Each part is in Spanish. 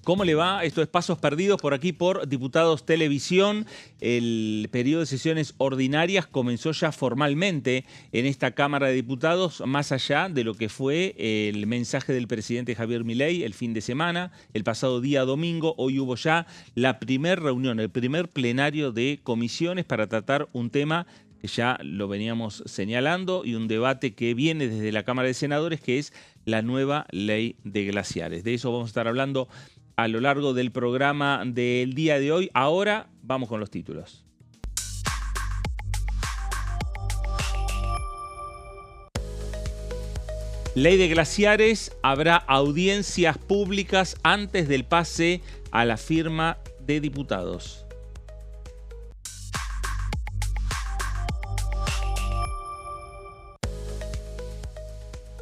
¿Cómo le va? Esto es Pasos Perdidos por aquí por Diputados Televisión. El periodo de sesiones ordinarias comenzó ya formalmente en esta Cámara de Diputados, más allá de lo que fue el mensaje del presidente Javier Milei el fin de semana, el pasado día domingo. Hoy hubo ya la primera reunión, el primer plenario de comisiones para tratar un tema que ya lo veníamos señalando y un debate que viene desde la Cámara de Senadores, que es la nueva ley de glaciares. De eso vamos a estar hablando a lo largo del programa del día de hoy. Ahora vamos con los títulos. Ley de glaciares, habrá audiencias públicas antes del pase a la firma de diputados.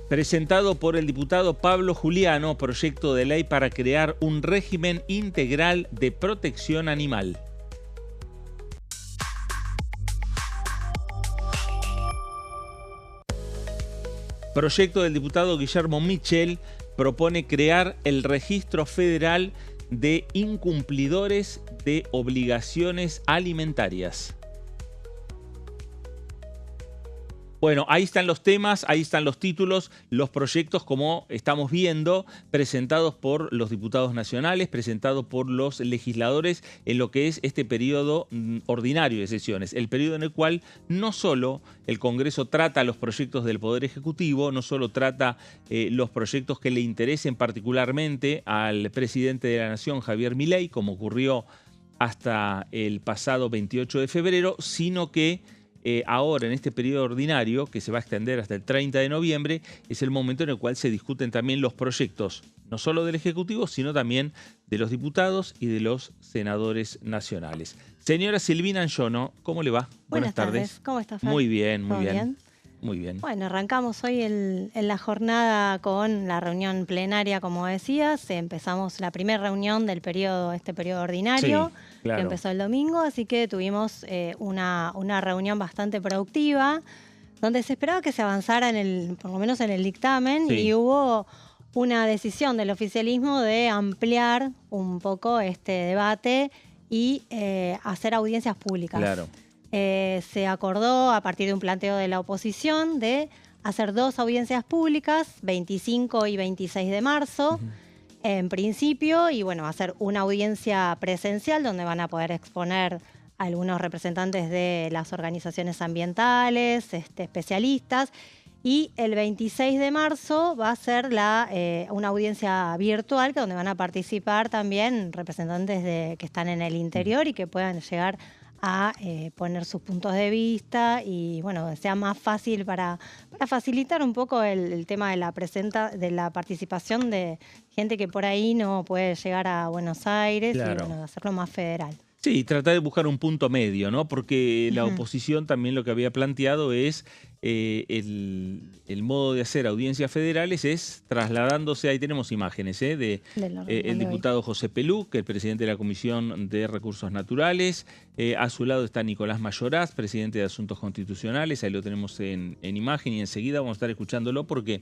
Presentado por el diputado Pablo Juliano, proyecto de ley para crear un régimen integral de protección animal. Proyecto del diputado Guillermo Michel propone crear el Registro Federal de Incumplidores de Obligaciones Alimentarias. Bueno, ahí están los temas, ahí están los títulos, los proyectos, como estamos viendo, presentados por los diputados nacionales, presentados por los legisladores en lo que es este periodo ordinario de sesiones, el periodo en el cual no solo el Congreso trata los proyectos del Poder Ejecutivo, no solo trata los proyectos que le interesen particularmente al presidente de la Nación, Javier Milei, como ocurrió hasta el pasado 28 de febrero, sino que ahora, en este periodo ordinario, que se va a extender hasta el 30 de noviembre, es el momento en el cual se discuten también los proyectos, no solo del Ejecutivo, sino también de los diputados y de los senadores nacionales. Señora Silvina Anyono, ¿cómo le va? Buenas tardes. ¿Cómo estás, Fer? Muy bien, muy ¿Todo bien. bien? Muy bien. Bueno, arrancamos hoy en la jornada con la reunión plenaria, como decías. Empezamos la primera reunión del este periodo ordinario, Sí, claro. que empezó el domingo, así que tuvimos una reunión bastante productiva, donde se esperaba que se avanzara por lo menos en el dictamen, Sí. y hubo una decisión del oficialismo de ampliar un poco este debate y hacer audiencias públicas. Claro. Se acordó, a partir de un planteo de la oposición, de hacer 2 audiencias públicas, 25 y 26 de marzo, en principio, y bueno, hacer una audiencia presencial donde van a poder exponer algunos representantes de las organizaciones ambientales, especialistas, y el 26 de marzo va a ser una audiencia virtual donde van a participar también representantes que están en el interior y que puedan llegar a poner sus puntos de vista y, bueno, sea más fácil para facilitar un poco el tema de la participación de gente que por ahí no puede llegar a Buenos Aires. Claro. Y, bueno, hacerlo más federal. Sí, tratar de buscar un punto medio, ¿no? Porque la oposición también lo que había planteado es el modo de hacer audiencias federales es trasladándose, ahí tenemos imágenes, el diputado José Pelú, que es el presidente de la Comisión de Recursos Naturales. A su lado está Nicolás Mayoraz, presidente de Asuntos Constitucionales, ahí lo tenemos en imagen y enseguida vamos a estar escuchándolo porque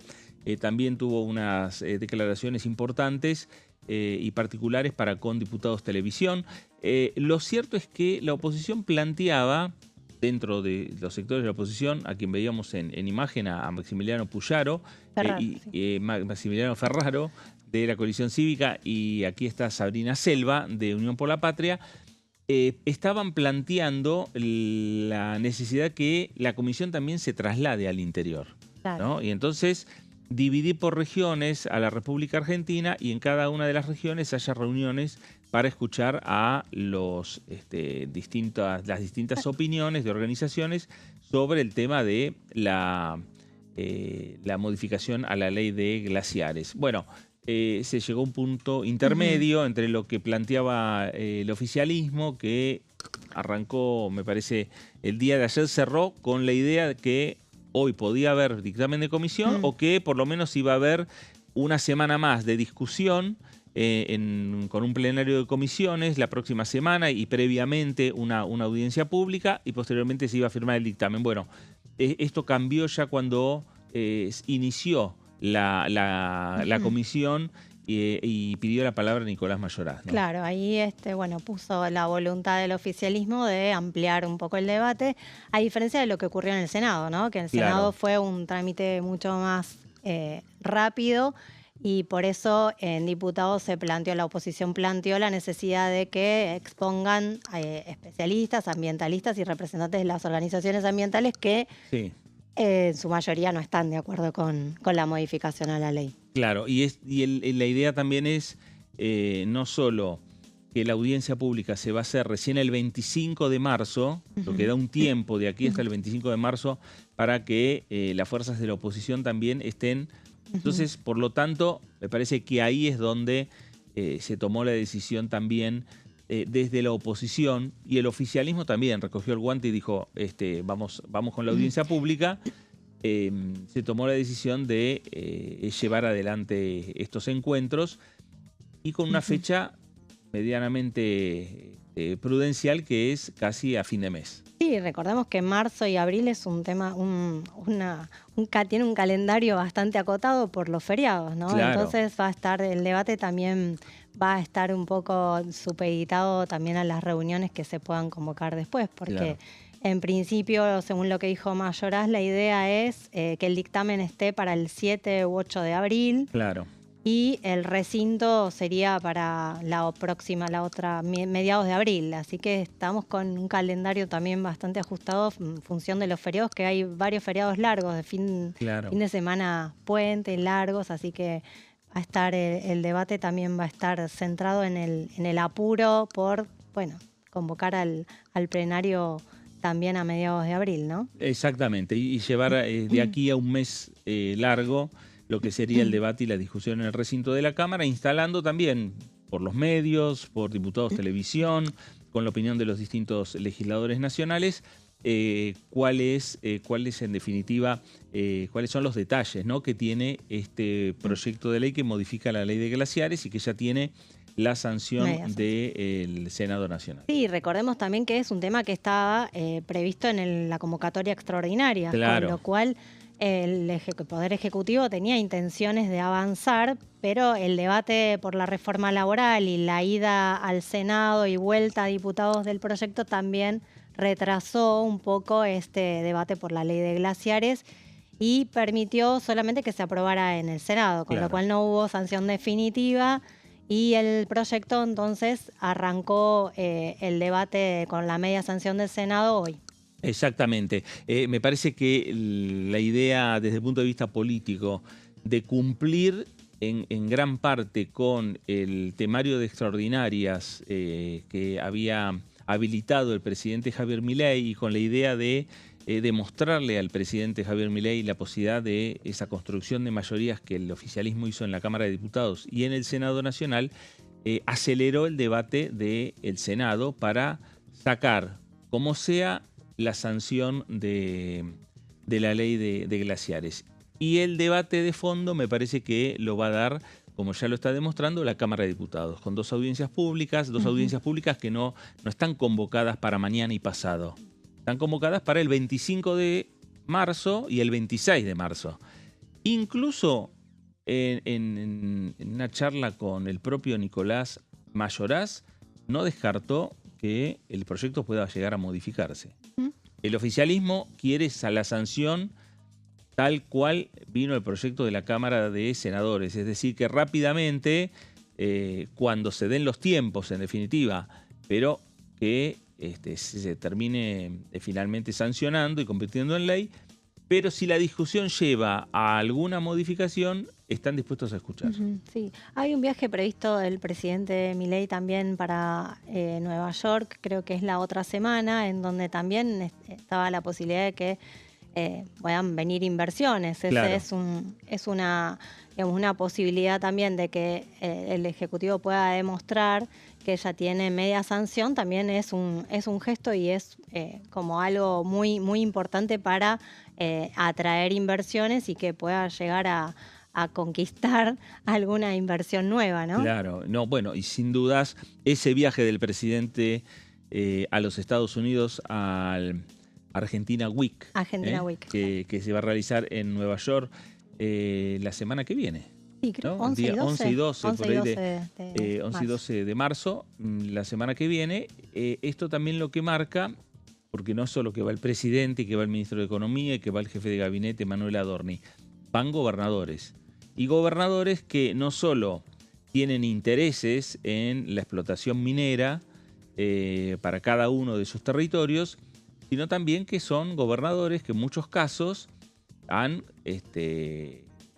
también tuvo unas declaraciones importantes y particulares para con Diputados Televisión. Lo cierto es que la oposición planteaba, dentro de los sectores de la oposición, a quien veíamos en imagen, a Maximiliano Puyaro, Maximiliano Ferraro, de la Coalición Cívica, y aquí está Sabrina Selva, de Unión por la Patria, estaban planteando la necesidad que la comisión también se traslade al interior, Claro. ¿no? Y entonces dividir por regiones a la República Argentina y en cada una de las regiones haya reuniones para escuchar a las distintas opiniones de organizaciones sobre el tema de la modificación a la ley de glaciares. Bueno, se llegó a un punto intermedio entre lo que planteaba el oficialismo, que arrancó, me parece, el día de ayer, cerró con la idea de que hoy podía haber dictamen de comisión o que por lo menos iba a haber una semana más de discusión con un plenario de comisiones la próxima semana y previamente una audiencia pública y posteriormente se iba a firmar el dictamen. Bueno, esto cambió ya cuando inició la comisión y pidió la palabra a Nicolás Mayoraz, ¿no? Claro, ahí bueno, puso la voluntad del oficialismo de ampliar un poco el debate, a diferencia de lo que ocurrió en el Senado, ¿no? Que en el Senado fue un trámite mucho más rápido y por eso en diputados la oposición planteó la necesidad de que expongan especialistas, ambientalistas y representantes de las organizaciones ambientales que Sí. En su mayoría no están de acuerdo con la modificación a la ley. Claro, la idea también es no solo que la audiencia pública se va a hacer recién el 25 de marzo, lo que da un tiempo de aquí hasta el 25 de marzo para que las fuerzas de la oposición también estén. Entonces, por lo tanto, me parece que ahí es donde se tomó la decisión también desde la oposición, y el oficialismo también recogió el guante y dijo, vamos con la audiencia pública. Se tomó la decisión de llevar adelante estos encuentros y con una fecha medianamente prudencial, que es casi a fin de mes. Sí, recordemos que marzo y abril es un tema, tiene un calendario bastante acotado por los feriados, ¿no? Claro. Entonces el debate también va a estar un poco supeditado también a las reuniones que se puedan convocar después, porque Claro. En principio, según lo que dijo Mayoraz, la idea es que el dictamen esté para el 7 u 8 de abril. Claro. Y el recinto sería para mediados de abril. Así que estamos con un calendario también bastante ajustado en función de los feriados, que hay varios feriados largos, de fin de semana puentes largos, así que va a estar el debate también va a estar centrado en el apuro por, convocar al plenario también a mediados de abril, ¿no? Exactamente, y llevar de aquí a un mes largo lo que sería el debate y la discusión en el recinto de la Cámara, instalando también por los medios, por Diputados Televisión, con la opinión de los distintos legisladores nacionales, cuáles en definitiva, cuáles son los detalles, ¿no?, que tiene este proyecto de ley que modifica la ley de glaciares y que ya tiene la sanción del Senado Nacional. Sí, recordemos también que es un tema que estaba previsto en la convocatoria extraordinaria, Claro. Con lo cual el Poder Ejecutivo tenía intenciones de avanzar, pero el debate por la reforma laboral y la ida al Senado y vuelta a diputados del proyecto también retrasó un poco este debate por la ley de glaciares y permitió solamente que se aprobara en el Senado, con lo cual no hubo sanción definitiva. Y el proyecto entonces arrancó el debate con la media sanción del Senado hoy. Exactamente. Me parece que la idea desde el punto de vista político de cumplir en gran parte con el temario de extraordinarias que había habilitado el presidente Javier Milei, y con la idea de demostrarle al presidente Javier Milei la posibilidad de esa construcción de mayorías que el oficialismo hizo en la Cámara de Diputados y en el Senado Nacional, aceleró el debate del Senado para sacar, como sea, la sanción de la ley de glaciares. Y el debate de fondo me parece que lo va a dar, como ya lo está demostrando, la Cámara de Diputados, con dos audiencias públicas que no están convocadas para mañana y pasado. Están convocadas para el 25 de marzo y el 26 de marzo. Incluso en una charla con el propio Nicolás Mayoraz, no descartó que el proyecto pueda llegar a modificarse. El oficialismo quiere la sanción tal cual vino el proyecto de la Cámara de Senadores, es decir, que rápidamente, cuando se den los tiempos, en definitiva, pero que se termine finalmente sancionando y convirtiendo en ley, pero si la discusión lleva a alguna modificación, están dispuestos a escuchar. Sí, hay un viaje previsto del presidente Milei también para Nueva York, creo que es la otra semana, en donde también estaba la posibilidad de que puedan venir inversiones. Claro. Es una posibilidad también de que el Ejecutivo pueda demostrar que ella tiene media sanción. También es un gesto y es como algo muy, muy importante para atraer inversiones y que pueda llegar a conquistar alguna inversión nueva, ¿no? Claro, no, bueno, y sin dudas ese viaje del presidente a los Estados Unidos, al Argentina Week, Argentina Week. que se va a realizar en Nueva York la semana que viene. Sí, creo ¿no? 11 y 12. 11 y 12, 11 por y ahí 12 de 11 y 12 de marzo, la semana que viene. Esto también lo que marca, porque no solo que va el presidente y que va el ministro de Economía y que va el jefe de gabinete Manuel Adorni, van gobernadores. Y gobernadores que no solo tienen intereses en la explotación minera para cada uno de sus territorios, sino también que son gobernadores que en muchos casos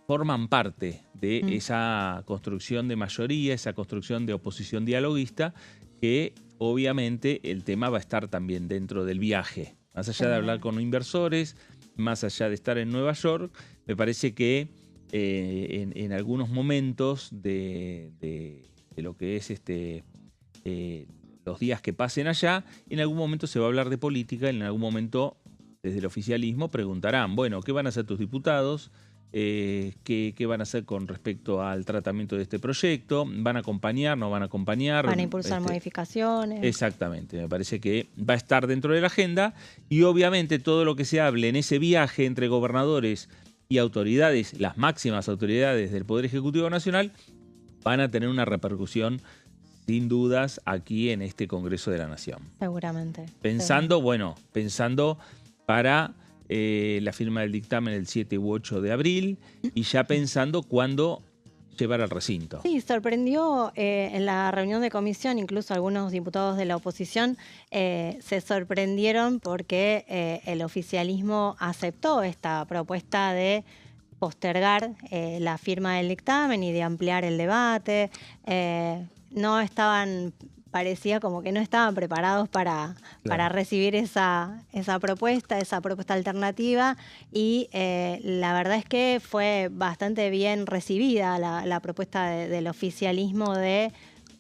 forman parte de esa construcción de mayoría, esa construcción de oposición dialoguista, que obviamente el tema va a estar también dentro del viaje. Más allá de hablar con inversores, más allá de estar en Nueva York, me parece que en algunos momentos de lo que es los días que pasen allá, en algún momento se va a hablar de política, en algún momento desde el oficialismo preguntarán, bueno, ¿qué van a hacer tus diputados? ¿Qué van a hacer con respecto al tratamiento de este proyecto? ¿Van a acompañar, no van a acompañar? Van a impulsar modificaciones. Exactamente, me parece que va a estar dentro de la agenda y obviamente todo lo que se hable en ese viaje entre gobernadores y autoridades, las máximas autoridades del Poder Ejecutivo Nacional, van a tener una repercusión sin dudas aquí en este Congreso de la Nación. Seguramente. Pensando para la firma del dictamen el 7 u 8 de abril y ya pensando cuándo llevar al recinto. Sí, sorprendió en la reunión de comisión, incluso algunos diputados de la oposición se sorprendieron porque el oficialismo aceptó esta propuesta de postergar la firma del dictamen y de ampliar el debate. No estaban, parecía como que no estaban preparados para recibir esa propuesta alternativa y la verdad es que fue bastante bien recibida la propuesta del oficialismo de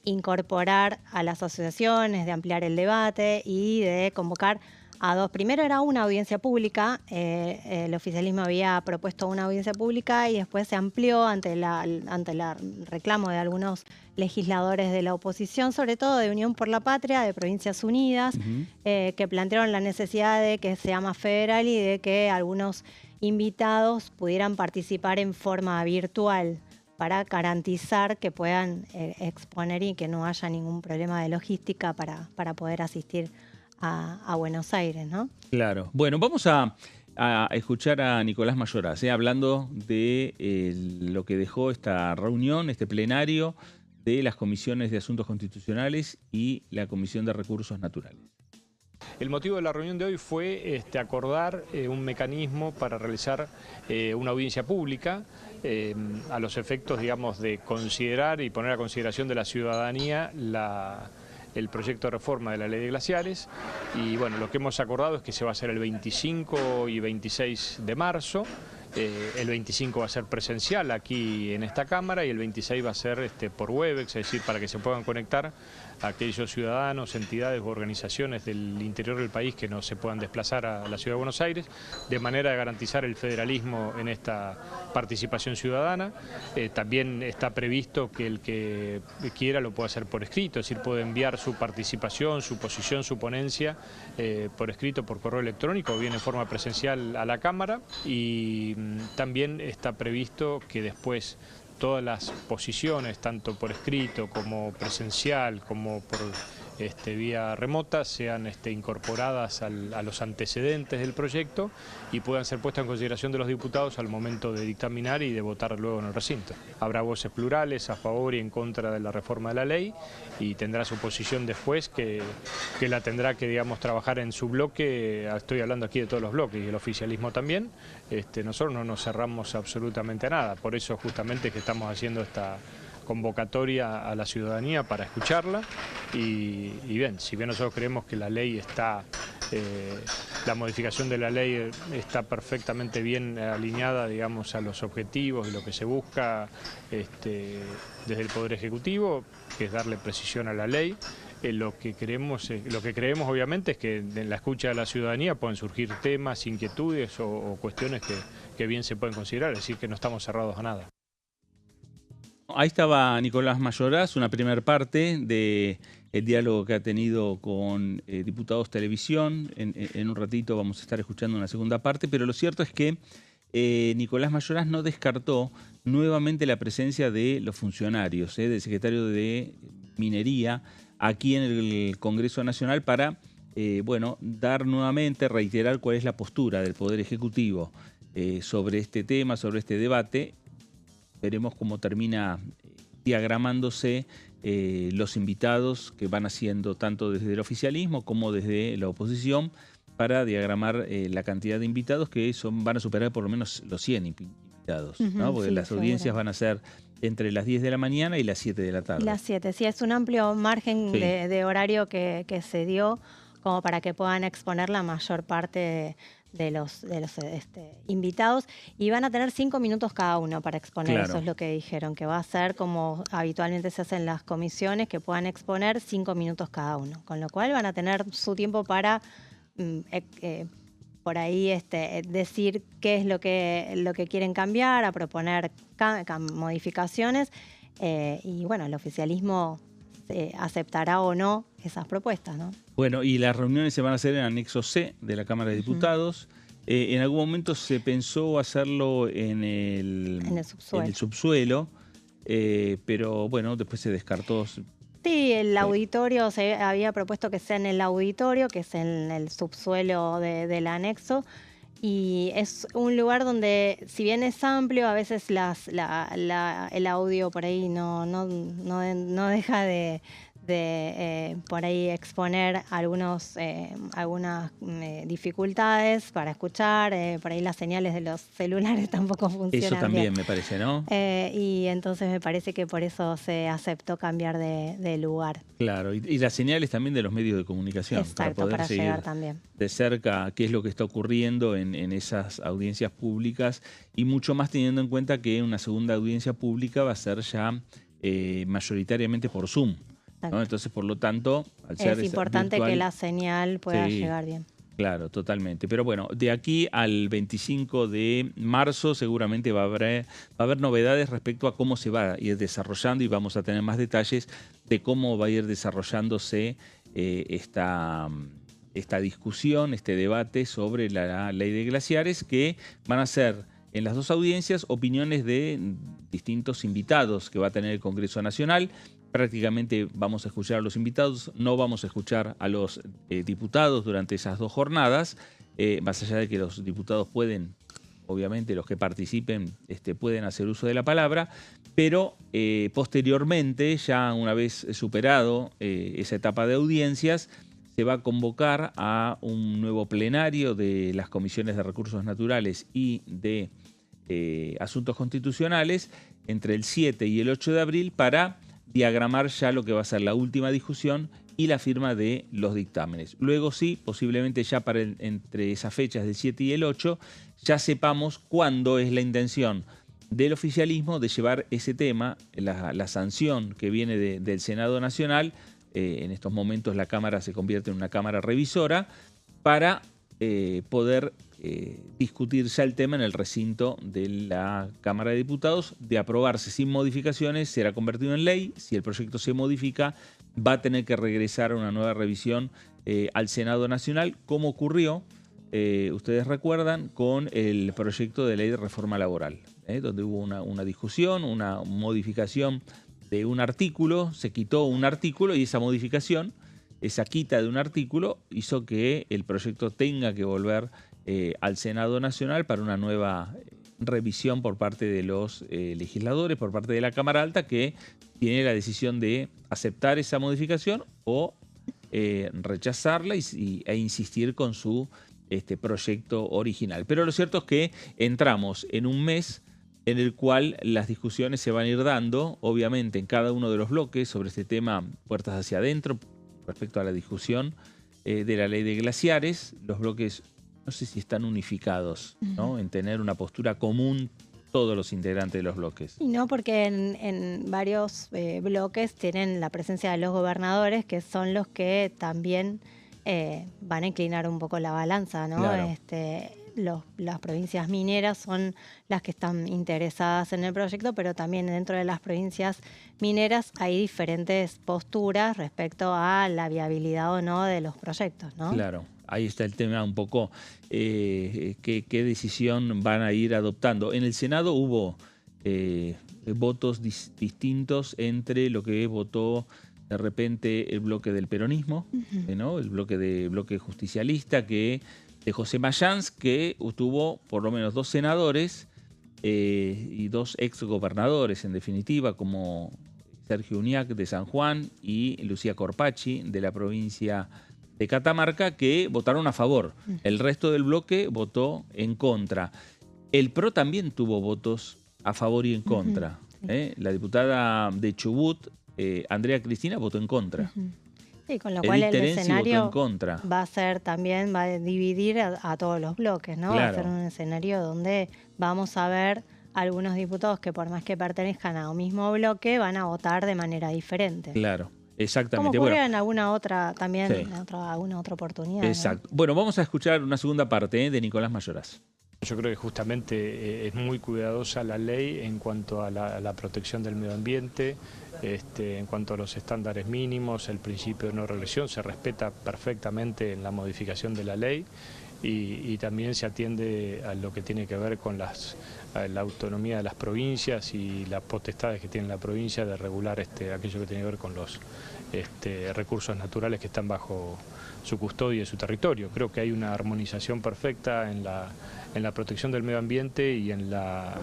incorporar a las asociaciones, de ampliar el debate y de convocar a dos. Primero era una audiencia pública, el oficialismo había propuesto una audiencia pública y después se amplió ante el reclamo de algunos legisladores de la oposición, sobre todo de Unión por la Patria, de Provincias Unidas, que plantearon la necesidad de que sea más federal y de que algunos invitados pudieran participar en forma virtual para garantizar que puedan exponer y que no haya ningún problema de logística para poder asistir a Buenos Aires, ¿no? Claro. Bueno, vamos a escuchar a Nicolás Mayoraz, hablando de lo que dejó esta reunión, este plenario de las comisiones de Asuntos Constitucionales y la Comisión de Recursos Naturales. El motivo de la reunión de hoy fue acordar un mecanismo para realizar una audiencia pública a los efectos, digamos, de considerar y poner a consideración de la ciudadanía el proyecto de reforma de la ley de glaciares. Y bueno, lo que hemos acordado es que se va a hacer el 25 y 26 de marzo. El 25 va a ser presencial aquí en esta Cámara y el 26 va a ser por Webex, es decir, para que se puedan conectar a aquellos ciudadanos, entidades u organizaciones del interior del país que no se puedan desplazar a la Ciudad de Buenos Aires, de manera de garantizar el federalismo en esta participación ciudadana. También está previsto que el que quiera lo pueda hacer por escrito, es decir, puede enviar su participación, su posición, su ponencia por escrito, por correo electrónico o bien en forma presencial a la Cámara. Y también está previsto que después todas las posiciones, tanto por escrito como presencial, como por vía remota, sean incorporadas a los antecedentes del proyecto y puedan ser puestas en consideración de los diputados al momento de dictaminar y de votar luego en el recinto. Habrá voces plurales a favor y en contra de la reforma de la ley y tendrá su posición después que la tendrá que, digamos, trabajar en su bloque. Estoy hablando aquí de todos los bloques y el oficialismo también. Nosotros no nos cerramos absolutamente a nada, por eso justamente que estamos haciendo esta convocatoria a la ciudadanía para escucharla y bien, si bien nosotros creemos que la ley está, la modificación de la ley está perfectamente bien alineada, digamos, a los objetivos y lo que se busca desde el Poder Ejecutivo, que es darle precisión a la ley. Lo que creemos obviamente es que en la escucha de la ciudadanía pueden surgir temas, inquietudes o cuestiones que bien se pueden considerar, es decir, que no estamos cerrados a nada. Ahí estaba Nicolás Mayoraz, una primera parte del diálogo que ha tenido con Diputados Televisión. En un ratito vamos a estar escuchando una segunda parte, pero lo cierto es que Nicolás Mayoraz no descartó nuevamente la presencia de los funcionarios, del secretario de Minería, aquí en el Congreso Nacional para, bueno, dar nuevamente, reiterar cuál es la postura del Poder Ejecutivo sobre este tema, sobre este debate. Veremos cómo termina diagramándose los invitados que van haciendo tanto desde el oficialismo como desde la oposición para diagramar la cantidad de invitados que van a superar por lo menos los 100 invitados, ¿no? Porque sí, las audiencias van a ser entre las 10 de la mañana y las 7 de la tarde. Las 7, sí, es un amplio margen de horario que se dio como para que puedan exponer la mayor parte de los invitados, y van a tener 5 minutos cada uno para exponer. Claro. Eso es lo que dijeron, que va a ser como habitualmente se hace en las comisiones, que puedan exponer 5 minutos cada uno, con lo cual van a tener su tiempo para por ahí decir qué es lo que quieren cambiar, a proponer modificaciones, y bueno, el oficialismo aceptará o no esas propuestas, ¿no? Bueno, y las reuniones se van a hacer en anexo C de la Cámara de Diputados. En algún momento se pensó hacerlo en el subsuelo, pero bueno, después se descartó. Sí, el auditorio, se había propuesto que sea en el auditorio, que es en el subsuelo del anexo, y es un lugar donde, si bien es amplio, a veces el audio por ahí no deja de por ahí exponer algunas dificultades para escuchar, por ahí las señales de los celulares tampoco funcionan Eso también bien. Me parece, ¿no? Y entonces me parece que por eso se aceptó cambiar de lugar. Claro, y las señales también de los medios de comunicación. Exacto, para llegar también de cerca qué es lo que está ocurriendo en esas audiencias públicas, y mucho más teniendo en cuenta que una segunda audiencia pública va a ser ya mayoritariamente por Zoom, ¿no? Entonces, por lo tanto, al ser es importante virtual, que la señal pueda llegar bien. Claro, totalmente. Pero bueno, de aquí al 25 de marzo seguramente va a haber novedades respecto a cómo se va a ir desarrollando, y vamos a tener más detalles de cómo va a ir desarrollándose esta discusión, este debate sobre la ley de glaciares, que van a ser en las dos audiencias opiniones de distintos invitados que va a tener el Congreso Nacional. Prácticamente vamos a escuchar a los invitados, no vamos a escuchar a los diputados durante esas dos jornadas, más allá de que los diputados pueden, obviamente los que participen pueden hacer uso de la palabra, pero posteriormente, ya una vez superado esa etapa de audiencias, se va a convocar a un nuevo plenario de las comisiones de recursos naturales y de asuntos constitucionales entre el 7 y el 8 de abril para diagramar ya lo que va a ser la última discusión y la firma de los dictámenes. Luego sí, posiblemente ya para entre esas fechas del 7 y el 8, ya sepamos cuándo es la intención del oficialismo de llevar ese tema, la sanción que viene del Senado Nacional. En estos momentos la Cámara se convierte en una Cámara revisora para poder discutir ya el tema en el recinto de la Cámara de Diputados. De aprobarse sin modificaciones, será convertido en ley. Si el proyecto se modifica, va a tener que regresar a una nueva revisión al Senado Nacional, como ocurrió, ustedes recuerdan, con el proyecto de ley de reforma laboral, donde hubo una discusión, una modificación de un artículo, se quitó un artículo, y esa modificación, esa quita de un artículo, hizo que el proyecto tenga que volver al Senado Nacional para una nueva revisión por parte de los legisladores, por parte de la Cámara Alta, que tiene la decisión de aceptar esa modificación o rechazarla e insistir con su proyecto original. Pero lo cierto es que entramos en un mes en el cual las discusiones se van a ir dando, obviamente, en cada uno de los bloques sobre este tema, puertas hacia adentro, respecto a la discusión de la ley de glaciares. Los bloques, no sé si están unificados, ¿no?, en tener una postura común todos los integrantes de los bloques. Y no, porque en varios bloques tienen la presencia de los gobernadores, que son los que también van a inclinar un poco la balanza, ¿no? Claro. Las provincias mineras son las que están interesadas en el proyecto, pero también dentro de las provincias mineras hay diferentes posturas respecto a la viabilidad o no de los proyectos, ¿no? Claro, ahí está el tema un poco, qué decisión van a ir adoptando. En el Senado hubo votos distintos entre lo que votó de repente el bloque del peronismo, ¿no? El bloque justicialista de José Mayans, que tuvo por lo menos 2 senadores y 2 exgobernadores, en definitiva, como Sergio Uñac de San Juan y Lucía Corpacci de la provincia de Catamarca, que votaron a favor. El resto del bloque votó en contra. El PRO también tuvo votos a favor y en contra. La diputada de Chubut, Andrea Cristina, votó en contra. Sí, con lo cual el escenario votó en contra. va a dividir a todos los bloques, ¿no? Claro. Va a ser un escenario donde vamos a ver algunos diputados que por más que pertenezcan a un mismo bloque van a votar de manera diferente. Claro, exactamente. Como ocurrió en alguna otra también, Sí. en alguna otra oportunidad. Exacto. Bueno, vamos a escuchar una segunda parte de Nicolás Mayoraz. Yo creo que justamente es muy cuidadosa la ley en cuanto a la protección del medio ambiente, en cuanto a los estándares mínimos, el principio de no regresión se respeta perfectamente en la modificación de la ley y también se atiende a lo que tiene que ver con la autonomía de las provincias y las potestades que tiene la provincia de regular aquello que tiene que ver con los recursos naturales que están bajo su custodia y su territorio. Creo que hay una armonización perfecta en la protección del medio ambiente y en la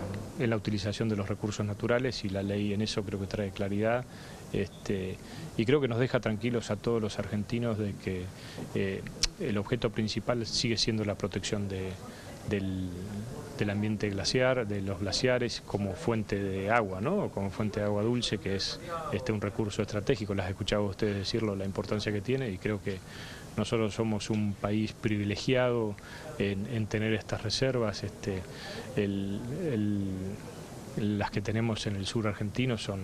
utilización de los recursos naturales, y la ley en eso creo que trae claridad, y creo que nos deja tranquilos a todos los argentinos de que el objeto principal sigue siendo la protección del ambiente glaciar, de los glaciares como fuente de agua, ¿no? Como fuente de agua dulce, que es un recurso estratégico. Las he escuchado a ustedes decirlo, la importancia que tiene, y creo que nosotros somos un país privilegiado en tener estas reservas. Las que tenemos en el sur argentino son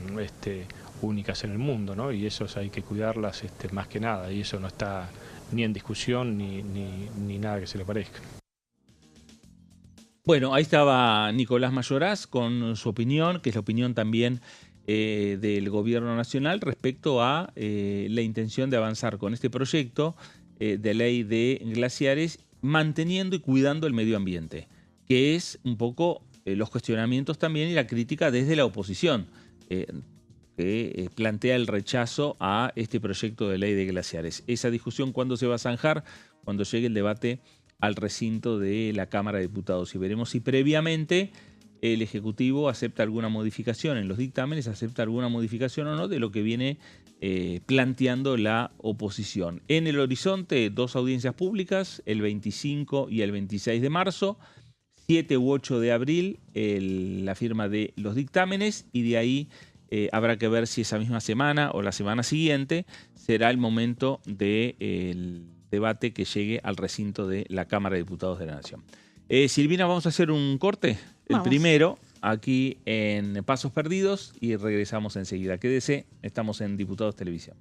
únicas en el mundo, ¿no? Y esas hay que cuidarlas más que nada, y eso no está ni en discusión ni nada que se le parezca. Bueno, ahí estaba Nicolás Mayoraz con su opinión, que es la opinión también del Gobierno Nacional respecto a la intención de avanzar con este proyecto de ley de glaciares, manteniendo y cuidando el medio ambiente, que es un poco los cuestionamientos también y la crítica desde la oposición, que plantea el rechazo a este proyecto de ley de glaciares. Esa discusión, ¿cuándo se va a zanjar? Cuando llegue el debate al recinto de la Cámara de Diputados, y veremos si previamente el Ejecutivo acepta alguna modificación en los dictámenes, acepta alguna modificación o no de lo que viene planteando la oposición. En el horizonte, 2 audiencias públicas, el 25 y el 26 de marzo, 7 u 8 de abril, la firma de los dictámenes, y de ahí habrá que ver si esa misma semana o la semana siguiente será el momento del debate que llegue al recinto de la Cámara de Diputados de la Nación. Silvina, vamos a hacer un corte, el primero, aquí en Pasos Perdidos, y regresamos enseguida. Quédese, estamos en Diputados Televisión.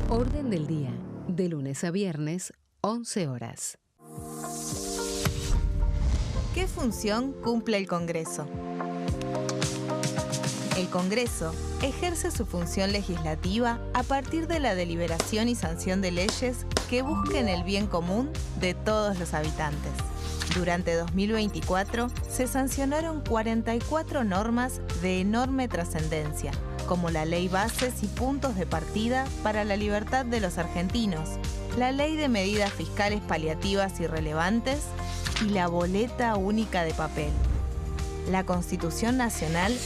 Orden del día, de lunes a viernes, 11 horas. ¿Qué función cumple el Congreso? El Congreso ejerce su función legislativa a partir de la deliberación y sanción de leyes que busquen el bien común de todos los habitantes. Durante 2024 se sancionaron 44 normas de enorme trascendencia, como la Ley Bases y Puntos de Partida para la Libertad de los Argentinos, la Ley de Medidas Fiscales Paliativas y Relevantes y la Boleta Única de Papel. La Constitución Nacional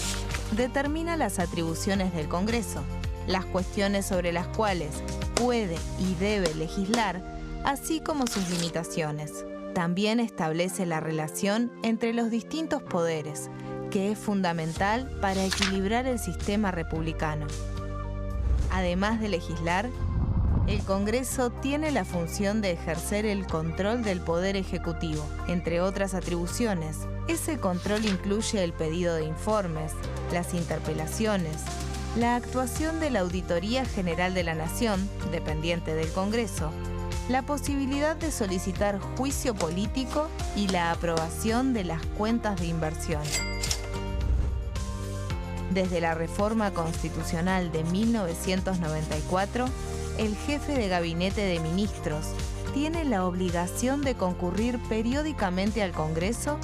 determina las atribuciones del Congreso, las cuestiones sobre las cuales puede y debe legislar, así como sus limitaciones. También establece la relación entre los distintos poderes, que es fundamental para equilibrar el sistema republicano. Además de legislar, el Congreso tiene la función de ejercer el control del Poder Ejecutivo. Entre otras atribuciones, ese control incluye el pedido de informes, las interpelaciones, la actuación de la Auditoría General de la Nación, dependiente del Congreso, la posibilidad de solicitar juicio político y la aprobación de las cuentas de inversión. Desde la reforma constitucional de 1994, el jefe de gabinete de ministros tiene la obligación de concurrir periódicamente al Congreso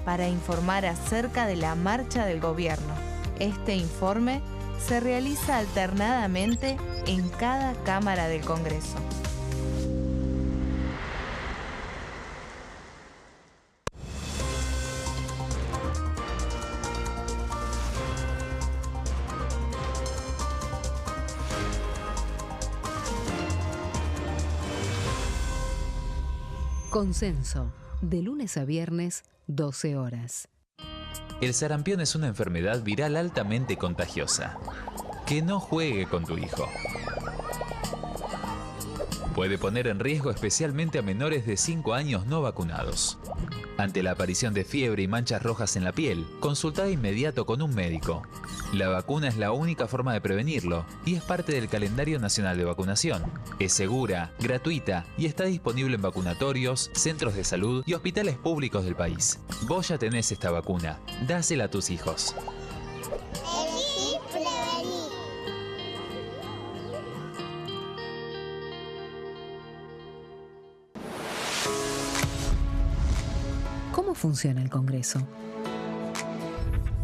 para informar acerca de la marcha del gobierno. Este informe se realiza alternadamente en cada Cámara del Congreso. Consenso, de lunes a viernes, 12 horas. El sarampión es una enfermedad viral altamente contagiosa. Que no juegue con tu hijo. Puede poner en riesgo especialmente a menores de 5 años no vacunados. Ante la aparición de fiebre y manchas rojas en la piel, consulta de inmediato con un médico. La vacuna es la única forma de prevenirlo y es parte del calendario nacional de vacunación. Es segura, gratuita y está disponible en vacunatorios, centros de salud y hospitales públicos del país. Vos ya tenés esta vacuna, dásela a tus hijos. Elegí prevenir. ¿Cómo funciona el Congreso?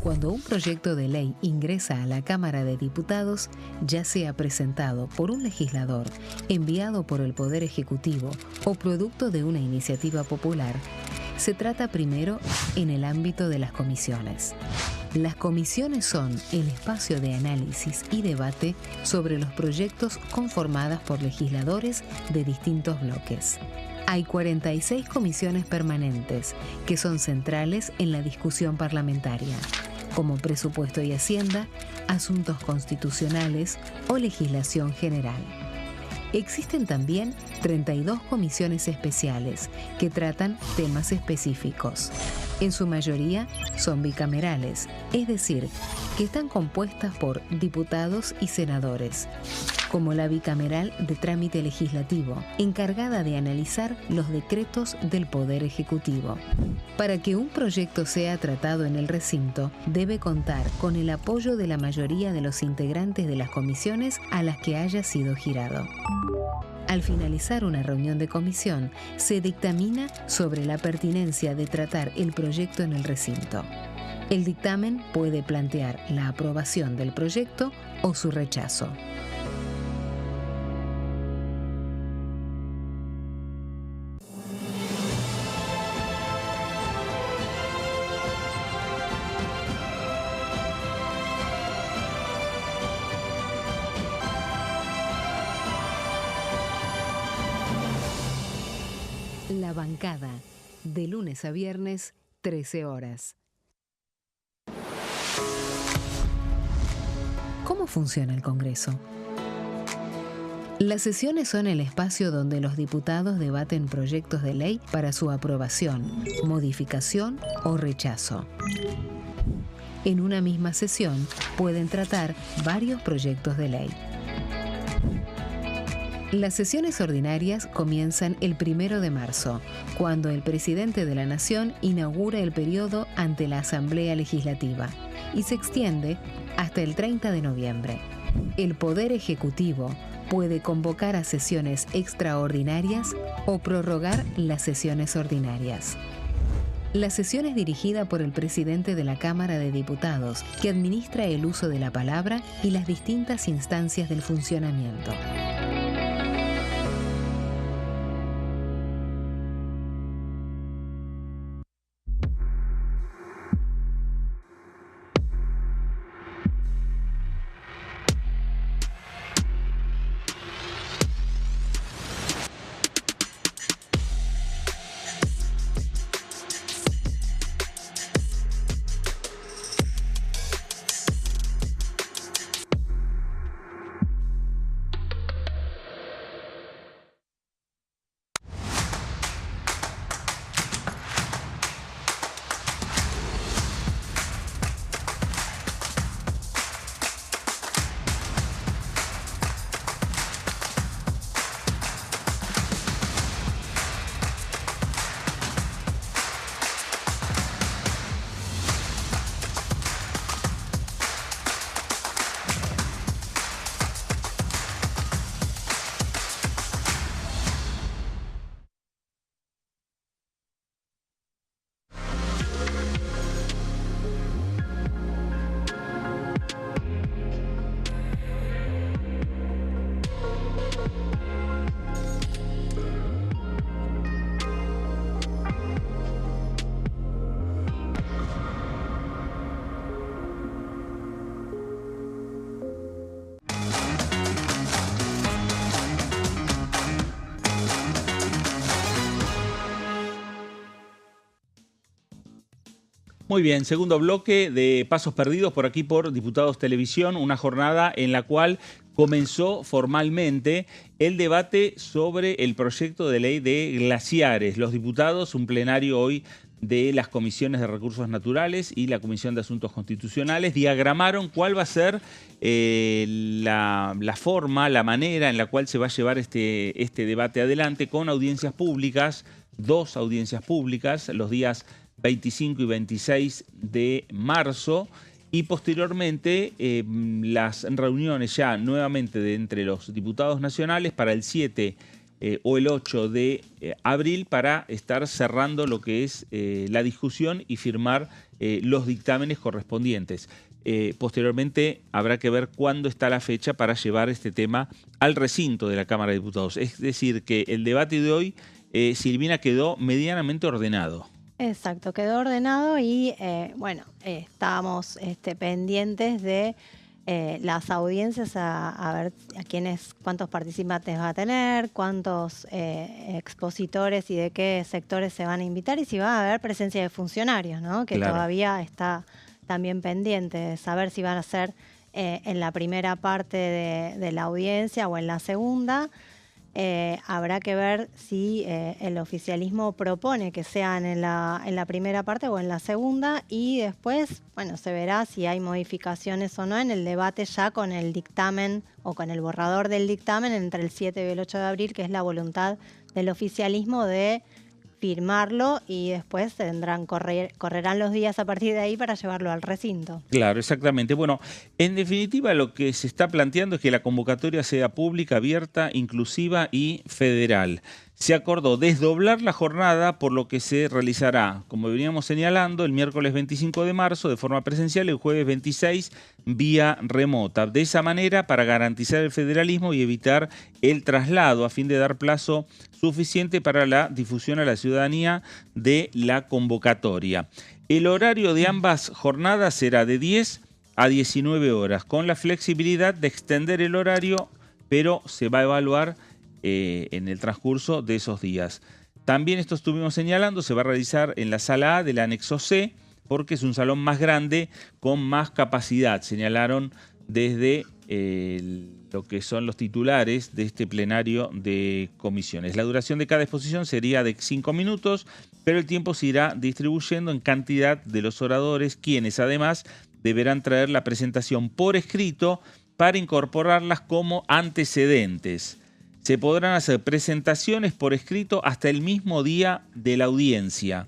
Cuando un proyecto de ley ingresa a la Cámara de Diputados, ya sea presentado por un legislador, enviado por el Poder Ejecutivo o producto de una iniciativa popular, se trata primero en el ámbito de las comisiones. Las comisiones son el espacio de análisis y debate sobre los proyectos conformadas por legisladores de distintos bloques. Hay 46 comisiones permanentes que son centrales en la discusión parlamentaria, como Presupuesto y Hacienda, Asuntos Constitucionales o Legislación General. Existen también 32 comisiones especiales que tratan temas específicos. En su mayoría son bicamerales, es decir, que están compuestas por diputados y senadores, como la bicameral de trámite legislativo, encargada de analizar los decretos del Poder Ejecutivo. Para que un proyecto sea tratado en el recinto, debe contar con el apoyo de la mayoría de los integrantes de las comisiones a las que haya sido girado. Al finalizar una reunión de comisión, se dictamina sobre la pertinencia de tratar el proyecto en el recinto. El dictamen puede plantear la aprobación del proyecto o su rechazo. La bancada, de lunes a viernes, 13 horas. ¿Cómo funciona el Congreso? Las sesiones son el espacio donde los diputados debaten proyectos de ley para su aprobación, modificación o rechazo. En una misma sesión pueden tratar varios proyectos de ley. Las sesiones ordinarias comienzan el 1 de marzo, cuando el presidente de la Nación inaugura el periodo ante la Asamblea Legislativa y se extiende hasta el 30 de noviembre. El Poder Ejecutivo puede convocar a sesiones extraordinarias o prorrogar las sesiones ordinarias. La sesión es dirigida por el presidente de la Cámara de Diputados, que administra el uso de la palabra y las distintas instancias del funcionamiento. Muy bien, segundo bloque de Pasos Perdidos por aquí por Diputados Televisión, una jornada en la cual comenzó formalmente el debate sobre el proyecto de ley de glaciares. Los diputados, un plenario hoy de las comisiones de recursos naturales y la Comisión de Asuntos Constitucionales, diagramaron cuál va a ser la forma, la manera en la cual se va a llevar este debate adelante con audiencias públicas, 2 audiencias públicas, los días 25 y 26 de marzo, y posteriormente las reuniones ya nuevamente entre los diputados nacionales para el 7 o el 8 de abril para estar cerrando lo que es la discusión y firmar los dictámenes correspondientes. Posteriormente habrá que ver cuándo está la fecha para llevar este tema al recinto de la Cámara de Diputados. Es decir, que el debate de hoy, Silvina, quedó medianamente ordenado. Exacto, quedó ordenado y bueno, estábamos pendientes de las audiencias a ver cuántos participantes va a tener, cuántos expositores y de qué sectores se van a invitar y si va a haber presencia de funcionarios, ¿no? Que claro, todavía está también pendiente de saber si van a ser en la primera parte de la audiencia o en la segunda. Habrá que ver si el oficialismo propone que sean en la primera parte o en la segunda y después, bueno, se verá si hay modificaciones o no en el debate ya con el dictamen o con el borrador del dictamen entre el 7 y el 8 de abril, que es la voluntad del oficialismo de firmarlo y después correrán los días a partir de ahí para llevarlo al recinto. Claro, exactamente. Bueno, en definitiva lo que se está planteando es que la convocatoria sea pública, abierta, inclusiva y federal. Se acordó desdoblar la jornada, por lo que se realizará, como veníamos señalando, el miércoles 25 de marzo de forma presencial y el jueves 26 vía remota. De esa manera, para garantizar el federalismo y evitar el traslado, a fin de dar plazo suficiente para la difusión a la ciudadanía de la convocatoria. El horario de ambas jornadas será de 10 a 19 horas, con la flexibilidad de extender el horario, pero se va a evaluar en el transcurso de esos días. También esto estuvimos señalando, se va a realizar en la sala A del anexo C, porque es un salón más grande con más capacidad, señalaron desde lo que son los titulares de este plenario de comisiones. La duración de cada exposición sería de 5 minutos, pero el tiempo se irá distribuyendo en cantidad de los oradores, quienes además deberán traer la presentación por escrito para incorporarlas como antecedentes. Se podrán hacer presentaciones por escrito hasta el mismo día de la audiencia.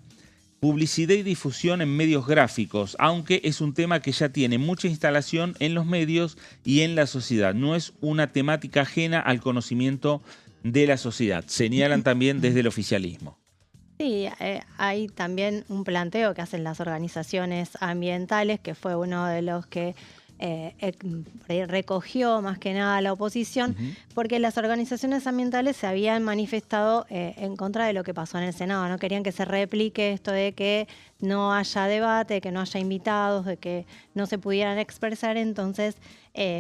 Publicidad y difusión en medios gráficos, aunque es un tema que ya tiene mucha instalación en los medios y en la sociedad. No es una temática ajena al conocimiento de la sociedad, señalan también desde el oficialismo. Sí, hay también un planteo que hacen las organizaciones ambientales, que fue uno de los que recogió más que nada la oposición, porque las organizaciones ambientales se habían manifestado en contra de lo que pasó en el Senado. No querían que se replique esto de que no haya debate, que no haya invitados, de que no se pudieran expresar. Entonces,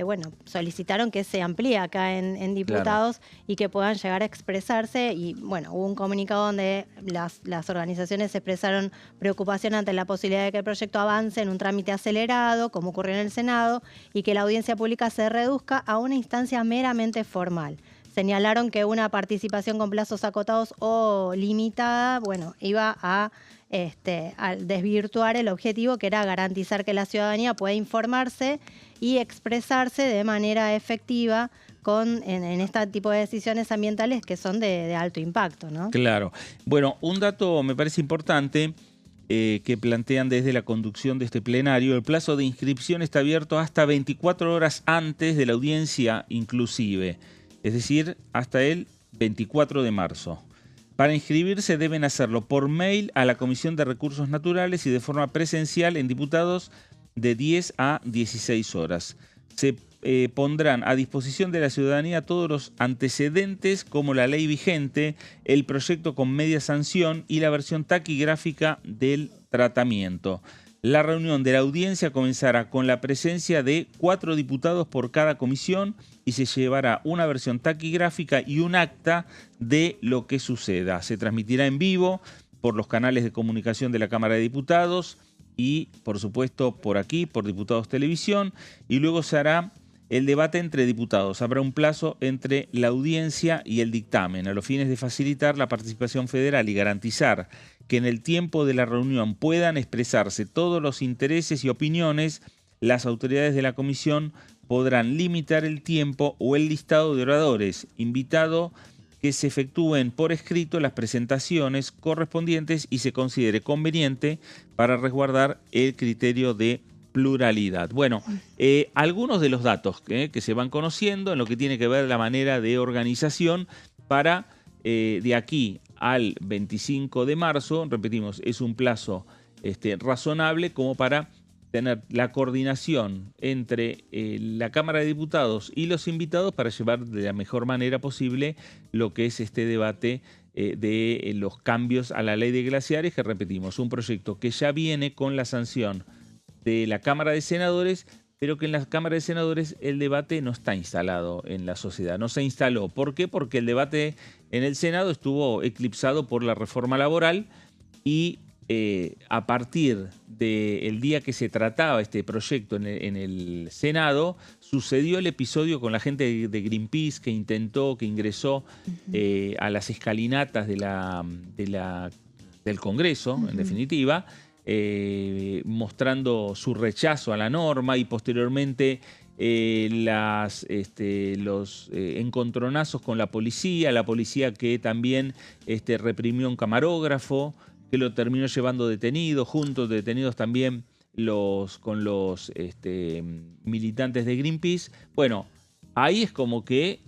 bueno, solicitaron que se amplíe acá en diputados, claro, y que puedan llegar a expresarse. Y bueno, hubo un comunicado donde las organizaciones expresaron preocupación ante la posibilidad de que el proyecto avance en un trámite acelerado, como ocurrió en el Senado, y que la audiencia pública se reduzca a una instancia meramente formal. Señalaron que una participación con plazos acotados o limitada, bueno, iba a desvirtuar el objetivo, que era garantizar que la ciudadanía pueda informarse y expresarse de manera efectiva en este tipo de decisiones ambientales que son de alto impacto, ¿no? Claro. Bueno, un dato me parece importante que plantean desde la conducción de este plenario: el plazo de inscripción está abierto hasta 24 horas antes de la audiencia inclusive, es decir, hasta el 24 de marzo. Para inscribirse deben hacerlo por mail a la Comisión de Recursos Naturales y de forma presencial en diputados de 10 a 16 horas. Se pondrán a disposición de la ciudadanía todos los antecedentes, como la ley vigente, el proyecto con media sanción y la versión taquigráfica del tratamiento. La reunión de la audiencia comenzará con la presencia de 4 diputados por cada comisión y se llevará una versión taquigráfica y un acta de lo que suceda. Se transmitirá en vivo por los canales de comunicación de la Cámara de Diputados y, por supuesto, por aquí, por Diputados Televisión, y luego se hará el debate entre diputados. Habrá un plazo entre la audiencia y el dictamen, a los fines de facilitar la participación federal y garantizar que en el tiempo de la reunión puedan expresarse todos los intereses y opiniones. Las autoridades de la comisión podrán limitar el tiempo o el listado de oradores, invitado que se efectúen por escrito las presentaciones correspondientes y se considere conveniente para resguardar el criterio de pluralidad. Bueno, algunos de los datos que se van conociendo en lo que tiene que ver la manera de organización para de aquí al 25 de marzo, repetimos, es un plazo razonable como para tener la coordinación entre la Cámara de Diputados y los invitados para llevar de la mejor manera posible lo que es este debate de los cambios a la ley de glaciares, que repetimos, un proyecto que ya viene con la sanción de la Cámara de Senadores, pero que en la Cámara de Senadores el debate no está instalado en la sociedad, no se instaló. ¿Por qué? Porque el debate en el Senado estuvo eclipsado por la reforma laboral y a partir del día que se trataba este proyecto en el Senado, sucedió el episodio con la gente de Greenpeace que intentó, que ingresó a las escalinatas del Congreso, en definitiva, mostrando su rechazo a la norma y posteriormente los encontronazos con la policía que también reprimió un camarógrafo, que lo terminó llevando detenido, juntos detenidos también con los militantes de Greenpeace. Bueno, ahí es como que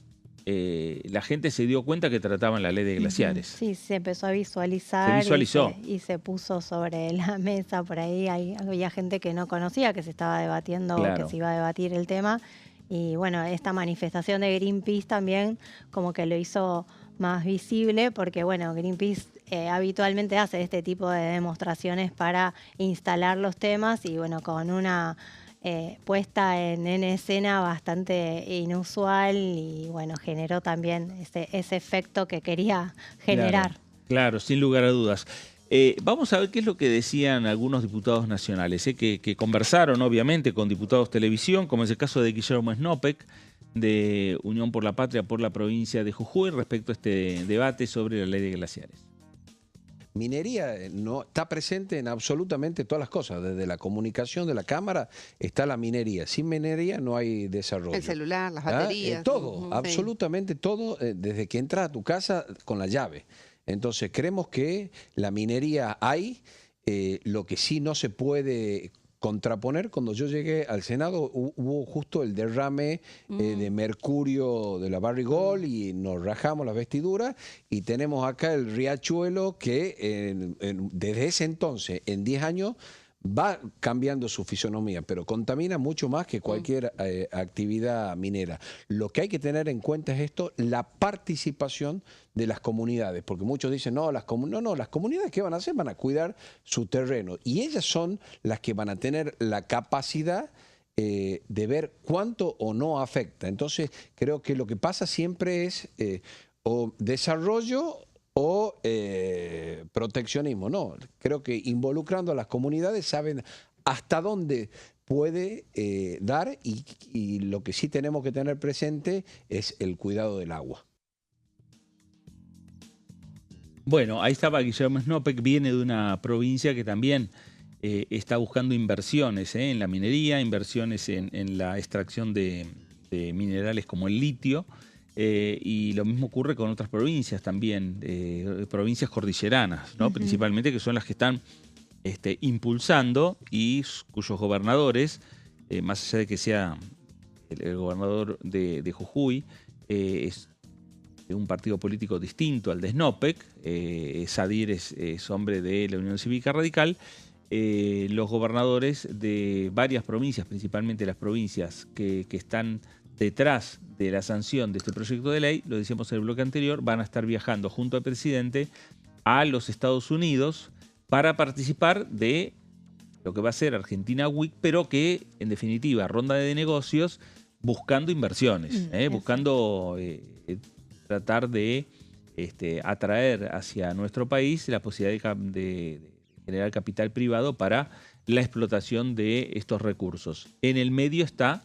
la gente se dio cuenta que trataban la ley de glaciares. Sí, se empezó a visualizar. Se visualizó. Y se puso sobre la mesa por ahí. Había gente que no conocía que se estaba debatiendo, Claro. que se iba a debatir el tema. Y bueno, esta manifestación de Greenpeace también como que lo hizo más visible, porque bueno, Greenpeace habitualmente hace este tipo de demostraciones para instalar los temas y bueno, con una puesta en escena bastante inusual y bueno, generó también ese efecto que quería generar. Claro, sin lugar a dudas. Vamos a ver qué es lo que decían algunos diputados nacionales, que conversaron obviamente con Diputados Televisión, como es el caso de Guillermo Snopek, de Unión por la Patria por la provincia de Jujuy, respecto a este debate sobre la ley de glaciares. Minería no está presente en absolutamente todas las cosas. Desde la comunicación de la Cámara está la minería. Sin minería no hay desarrollo. El celular, las baterías. Todo, Sí. absolutamente todo, desde que entras a tu casa con la llave. Entonces creemos que la minería hay, lo que sí no se puede contraponer. Cuando yo llegué al Senado hubo justo el derrame de mercurio de la Barrigol y nos rajamos las vestiduras y tenemos acá el riachuelo que desde ese entonces, en 10 años, va cambiando su fisonomía, pero contamina mucho más que cualquier actividad minera. Lo que hay que tener en cuenta es esto, la participación de las comunidades, porque muchos dicen, no, las comunidades ¿qué van a hacer? Van a cuidar su terreno y ellas son las que van a tener la capacidad de ver cuánto o no afecta. Entonces, creo que lo que pasa siempre es o desarrollo o proteccionismo. No, creo que involucrando a las comunidades saben hasta dónde puede dar y lo que sí tenemos que tener presente es el cuidado del agua. Bueno, ahí estaba Guillermo Snopek, viene de una provincia que también está buscando inversiones en la minería, inversiones en la extracción de minerales como el litio. Y lo mismo ocurre con otras provincias también, provincias cordilleranas, ¿no? Principalmente, que son las que están impulsando y cuyos gobernadores, más allá de que sea el gobernador de Jujuy, es de un partido político distinto al de Snopek, Sadir es hombre de la Unión Cívica Radical, los gobernadores de varias provincias, principalmente las provincias que están detrás de la sanción de este proyecto de ley, lo decíamos en el bloque anterior, van a estar viajando junto al presidente a los Estados Unidos para participar de lo que va a ser Argentina Week, pero que, en definitiva, ronda de negocios buscando inversiones, buscando tratar de atraer hacia nuestro país la posibilidad de generar capital privado para la explotación de estos recursos. En el medio está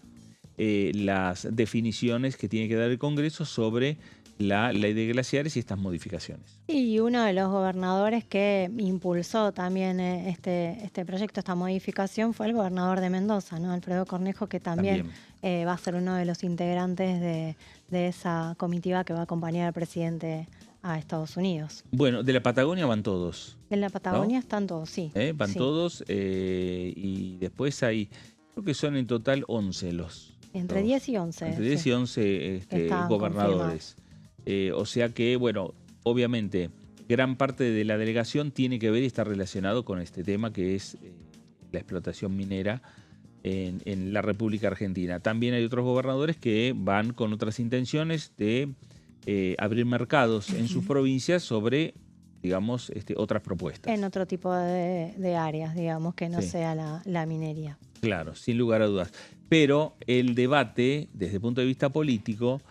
las definiciones que tiene que dar el Congreso sobre la ley de glaciares y estas modificaciones. Y uno de los gobernadores que impulsó también este proyecto, esta modificación, fue el gobernador de Mendoza, ¿no? Alfredo Cornejo, que también va a ser uno de los integrantes de esa comitiva que va a acompañar al presidente a Estados Unidos. Bueno, de la Patagonia van todos. En la Patagonia, ¿no? Están todos, sí. Van sí. todos y después hay, creo que son en total 11 los... Entre 10 y 11. Entre 10 y 11 gobernadores. O sea que, bueno, obviamente, gran parte de la delegación tiene que ver y está relacionado con este tema que es la explotación minera en la República Argentina. También hay otros gobernadores que van con otras intenciones de abrir mercados en sus provincias sobre, digamos, otras propuestas. En otro tipo de áreas, digamos, que no sea la minería. Claro, sin lugar a dudas. Pero el debate, desde el punto de vista político,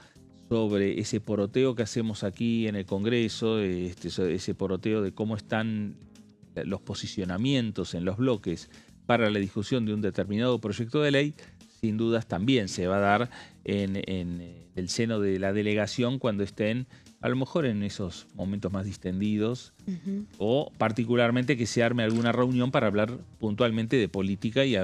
sobre ese poroteo que hacemos aquí en el Congreso, ese poroteo de cómo están los posicionamientos en los bloques para la discusión de un determinado proyecto de ley, sin dudas también se va a dar en el seno de la delegación cuando estén, a lo mejor en esos momentos más distendidos, o particularmente que se arme alguna reunión para hablar puntualmente de política y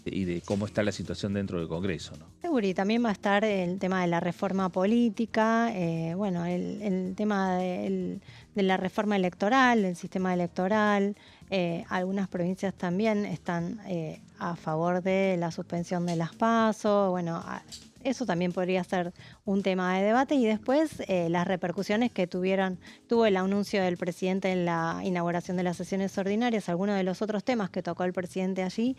de cómo está la situación dentro del Congreso, ¿no? Seguro, y también va a estar el tema de la reforma política, bueno, el tema de la reforma electoral, el sistema electoral. Algunas provincias también están a favor de la suspensión de las PASO. Bueno, eso también podría ser un tema de debate. Y después las repercusiones que tuvo el anuncio del presidente en la inauguración de las sesiones ordinarias. Algunos de los otros temas que tocó el presidente allí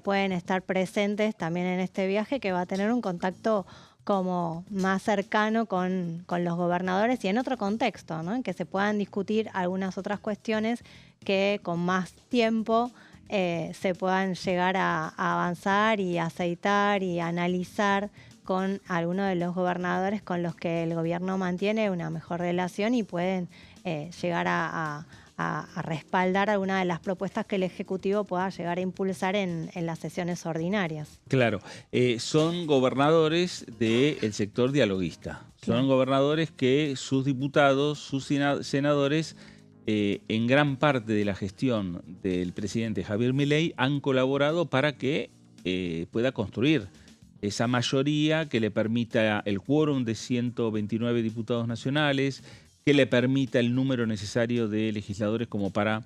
pueden estar presentes también en este viaje, que va a tener un contacto como más cercano con los gobernadores y en otro contexto, ¿no? En que se puedan discutir algunas otras cuestiones que con más tiempo se puedan llegar a avanzar y aceitar y analizar con algunos de los gobernadores con los que el gobierno mantiene una mejor relación y pueden llegar a respaldar alguna de las propuestas que el Ejecutivo pueda llegar a impulsar en las sesiones ordinarias. Claro, son gobernadores del sector dialoguista. Son gobernadores que sus diputados, sus senadores, en gran parte de la gestión del presidente Javier Milei han colaborado para que pueda construir esa mayoría que le permita el quórum de 129 diputados nacionales, que le permita el número necesario de legisladores como para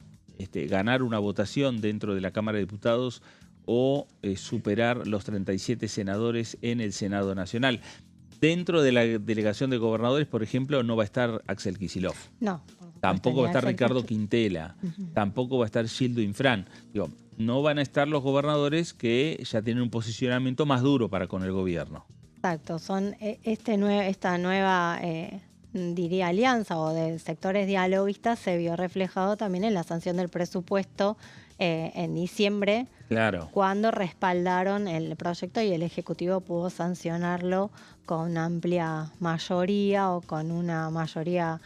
ganar una votación dentro de la Cámara de Diputados o superar los 37 senadores en el Senado Nacional. Dentro de la delegación de gobernadores, por ejemplo, no va a estar Axel Kicillof. No. Tampoco va a estar Ricardo Quintela. Tampoco va a estar Gildo Infran. Digo, no van a estar los gobernadores que ya tienen un posicionamiento más duro para con el gobierno. Exacto. Son esta nueva... diría alianza o de sectores dialoguistas se vio reflejado también en la sanción del presupuesto en diciembre, cuando respaldaron el proyecto y el Ejecutivo pudo sancionarlo con amplia mayoría o con una mayoría,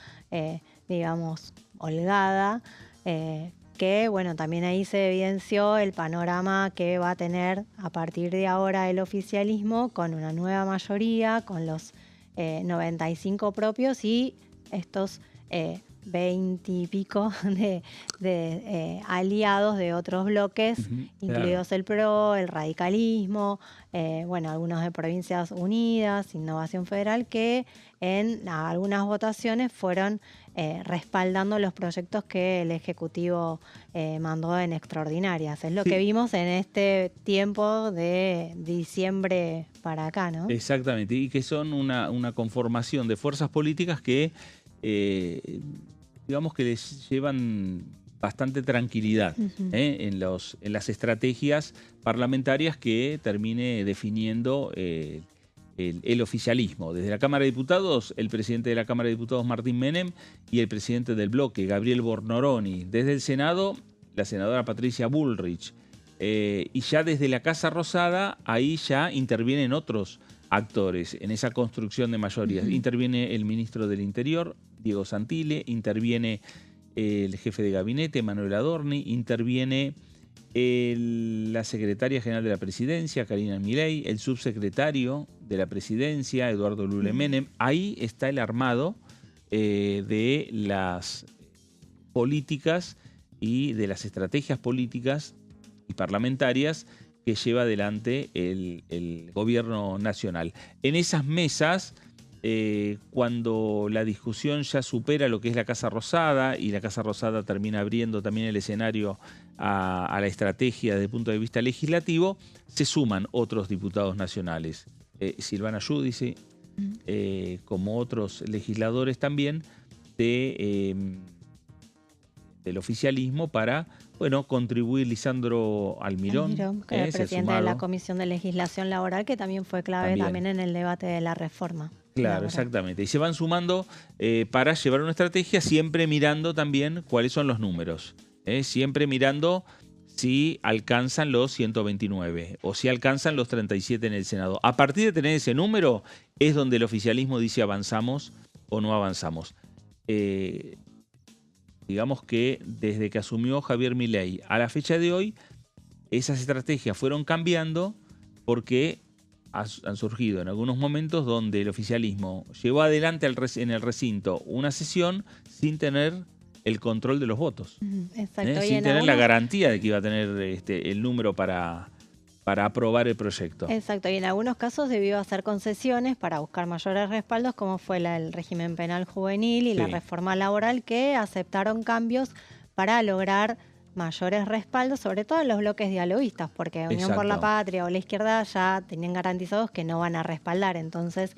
digamos, holgada, que bueno, también ahí se evidenció el panorama que va a tener a partir de ahora el oficialismo con una nueva mayoría, con los 95 propios y estos 20 y pico de aliados de otros bloques, incluidos el PRO, el radicalismo, bueno, algunos de Provincias Unidas, Innovación Federal, que en algunas votaciones fueron respaldando los proyectos que el Ejecutivo mandó en extraordinarias. Es lo que vimos en este tiempo de diciembre para acá, ¿no? Exactamente, y que son una conformación de fuerzas políticas que, digamos que les llevan bastante tranquilidad en las estrategias parlamentarias que termine definiendo el oficialismo. Desde la Cámara de Diputados, el presidente de la Cámara de Diputados, Martín Menem, y el presidente del bloque, Gabriel Bornoroni. Desde el Senado, la senadora Patricia Bullrich. Y ya desde la Casa Rosada, ahí ya intervienen otros actores en esa construcción de mayorías. Interviene el ministro del Interior, Diego Santilli, interviene el jefe de gabinete, Manuel Adorni, interviene la secretaria general de la presidencia, Karina Milei, el subsecretario de la presidencia, Eduardo Lule Menem. Ahí está el armado de las políticas y de las estrategias políticas y parlamentarias que lleva adelante el gobierno nacional. En esas mesas, cuando la discusión ya supera lo que es la Casa Rosada y la Casa Rosada termina abriendo también el escenario a la estrategia desde el punto de vista legislativo, se suman otros diputados nacionales. Silvana Giudice, como otros legisladores también del oficialismo para contribuir. Lisandro Almirón, que es el presidente de la Comisión de Legislación Laboral, que también fue clave también en el debate de la reforma. Claro, laboral. Exactamente. Y se van sumando para llevar una estrategia, siempre mirando también cuáles son los números. Siempre mirando si alcanzan los 129 o si alcanzan los 37 en el Senado. A partir de tener ese número es donde el oficialismo dice avanzamos o no avanzamos. Digamos que desde que asumió Javier Milei a la fecha de hoy, esas estrategias fueron cambiando porque han surgido en algunos momentos donde el oficialismo llevó adelante en el recinto una sesión sin tener el control de los votos. Exacto. Sin tener la garantía de que iba a tener el número para aprobar el proyecto. Exacto, y en algunos casos debió hacer concesiones para buscar mayores respaldos, como fue el régimen penal juvenil y la reforma laboral, que aceptaron cambios para lograr mayores respaldos, sobre todo en los bloques dialoguistas, porque Unión por la Patria o la izquierda ya tenían garantizados que no van a respaldar. Entonces,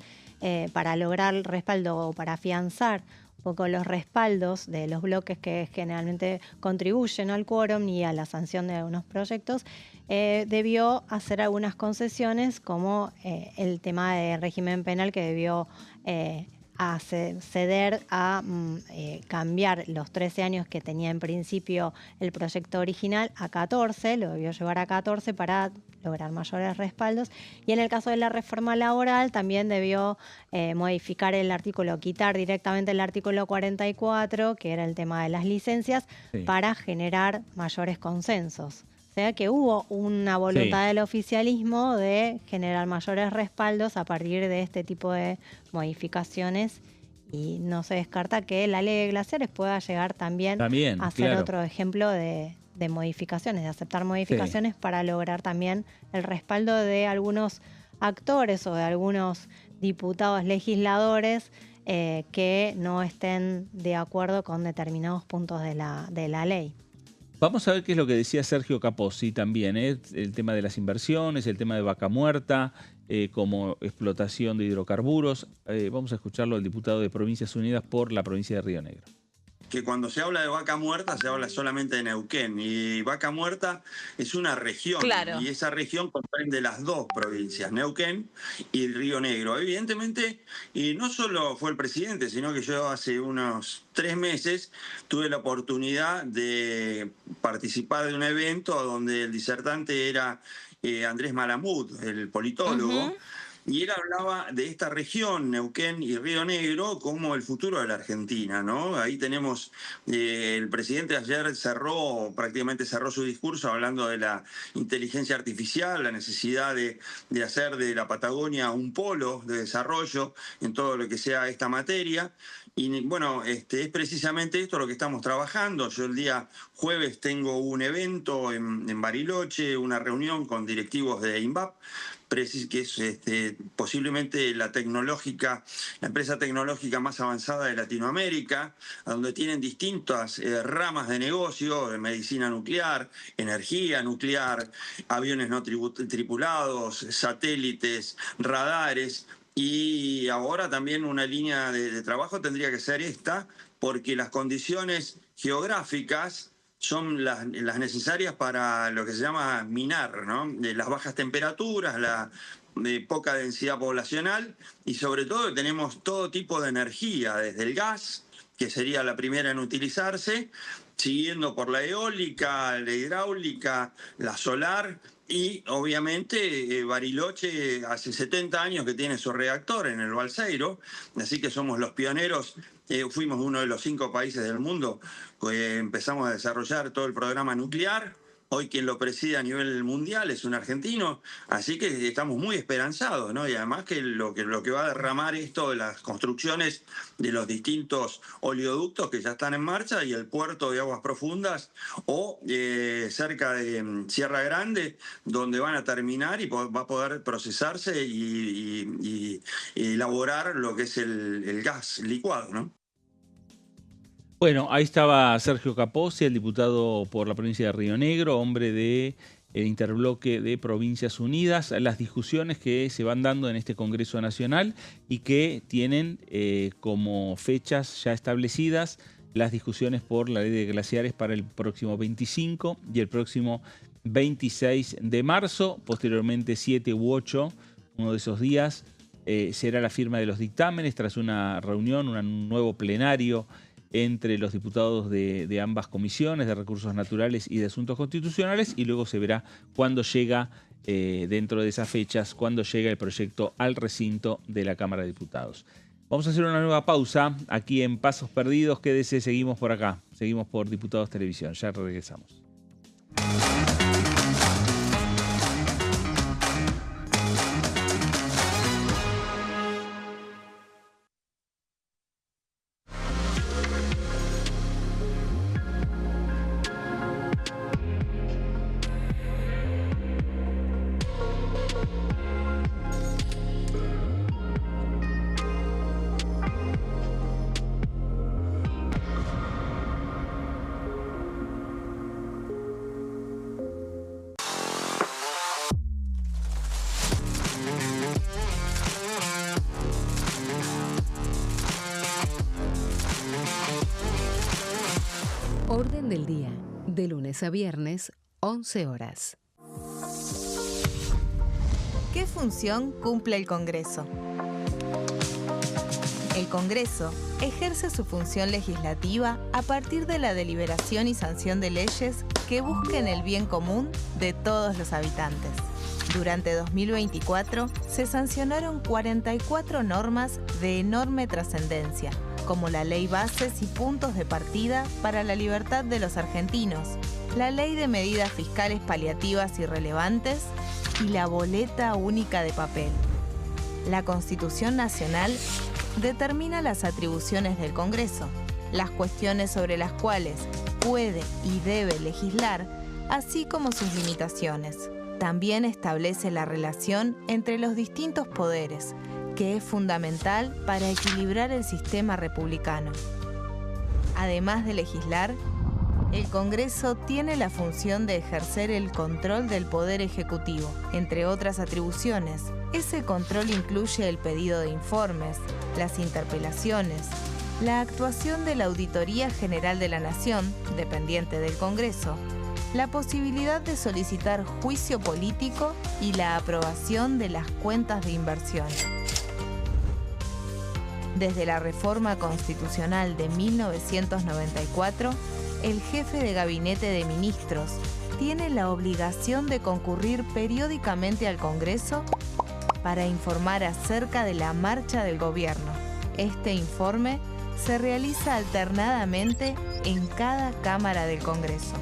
para lograr el respaldo o para afianzar un poco los respaldos de los bloques que generalmente contribuyen al quórum y a la sanción de algunos proyectos, debió hacer algunas concesiones, como el tema del régimen penal, que debió ceder a cambiar los 13 años que tenía en principio el proyecto original a 14, lo debió llevar a 14 para lograr mayores respaldos. Y en el caso de la reforma laboral también debió modificar el artículo, quitar directamente el artículo 44, que era el tema de las licencias, para generar mayores consensos. O sea que hubo una voluntad del oficialismo de generar mayores respaldos a partir de este tipo de modificaciones, y no se descarta que la ley de glaciares pueda llegar también a ser otro ejemplo de modificaciones, de aceptar modificaciones para lograr también el respaldo de algunos actores o de algunos diputados legisladores que no estén de acuerdo con determinados puntos de la ley. Vamos a ver qué es lo que decía Sergio Capozzi también, el tema de las inversiones, el tema de Vaca Muerta, como explotación de hidrocarburos. Vamos a escucharlo al diputado de Provincias Unidas por la provincia de Río Negro. Que cuando se habla de Vaca Muerta se habla solamente de Neuquén, y Vaca Muerta es una región, y esa región comprende las dos provincias, Neuquén y Río Negro. Evidentemente, y no solo fue el presidente, sino que yo hace unos 3 meses tuve la oportunidad de participar de un evento donde el disertante era Andrés Malamud, el politólogo. Y él hablaba de esta región, Neuquén y Río Negro, como el futuro de la Argentina, ¿no? Ahí tenemos, el presidente ayer prácticamente cerró su discurso hablando de la inteligencia artificial, la necesidad de hacer de la Patagonia un polo de desarrollo en todo lo que sea esta materia. Y bueno, es precisamente esto lo que estamos trabajando. Yo el día jueves tengo un evento en Bariloche, una reunión con directivos de INVAP, que es posiblemente la empresa tecnológica más avanzada de Latinoamérica, donde tienen distintas ramas de negocio, de medicina nuclear, energía nuclear, aviones no tripulados, satélites, radares. Y ahora también una línea de trabajo tendría que ser esta, porque las condiciones geográficas son las necesarias para lo que se llama minar, ¿no? Las bajas temperaturas, la poca densidad poblacional, y sobre todo tenemos todo tipo de energía, desde el gas, que sería la primera en utilizarse, siguiendo por la eólica, la hidráulica, la solar. Y obviamente Bariloche hace 70 años que tiene su reactor en el Balseiro, así que somos los pioneros. Fuimos uno de los 5 países del mundo que empezamos a desarrollar todo el programa nuclear. Hoy quien lo preside a nivel mundial es un argentino, así que estamos muy esperanzados, ¿no? Y además que lo que va a derramar esto de las construcciones de los distintos oleoductos que ya están en marcha y el puerto de aguas profundas o cerca de Sierra Grande, donde van a terminar y va a poder procesarse y elaborar lo que es el gas licuado, ¿no? Bueno, ahí estaba Sergio Capozzi, el diputado por la provincia de Río Negro, hombre del interbloque de Provincias Unidas, las discusiones que se van dando en este Congreso Nacional y que tienen como fechas ya establecidas las discusiones por la ley de glaciares para el próximo 25 y el próximo 26 de marzo, posteriormente 7 u 8, uno de esos días, será la firma de los dictámenes tras una reunión, un nuevo plenario entre los diputados de ambas comisiones, de Recursos Naturales y de Asuntos Constitucionales, y luego se verá cuándo llega, dentro de esas fechas, cuándo llega el proyecto al recinto de la Cámara de Diputados. Vamos a hacer una nueva pausa aquí en Pasos Perdidos. Quédese, seguimos por acá, seguimos por Diputados Televisión, ya regresamos. Orden del día, de lunes a viernes, 11 horas. ¿Qué función cumple el Congreso? El Congreso ejerce su función legislativa a partir de la deliberación y sanción de leyes que busquen el bien común de todos los habitantes. Durante 2024 se sancionaron 44 normas de enorme trascendencia, como la Ley Bases y Puntos de Partida para la Libertad de los Argentinos, la Ley de Medidas Fiscales Paliativas y Relevantes y la Boleta Única de Papel. La Constitución Nacional determina las atribuciones del Congreso, las cuestiones sobre las cuales puede y debe legislar, así como sus limitaciones. También establece la relación entre los distintos poderes, que es fundamental para equilibrar el sistema republicano. Además de legislar, el Congreso tiene la función de ejercer el control del Poder Ejecutivo. Entre otras atribuciones, ese control incluye el pedido de informes, las interpelaciones, la actuación de la Auditoría General de la Nación, dependiente del Congreso, la posibilidad de solicitar juicio político y la aprobación de las cuentas de inversión. Desde la reforma constitucional de 1994, el jefe de gabinete de ministros tiene la obligación de concurrir periódicamente al Congreso para informar acerca de la marcha del gobierno. Este informe se realiza alternadamente en cada Cámara del Congreso.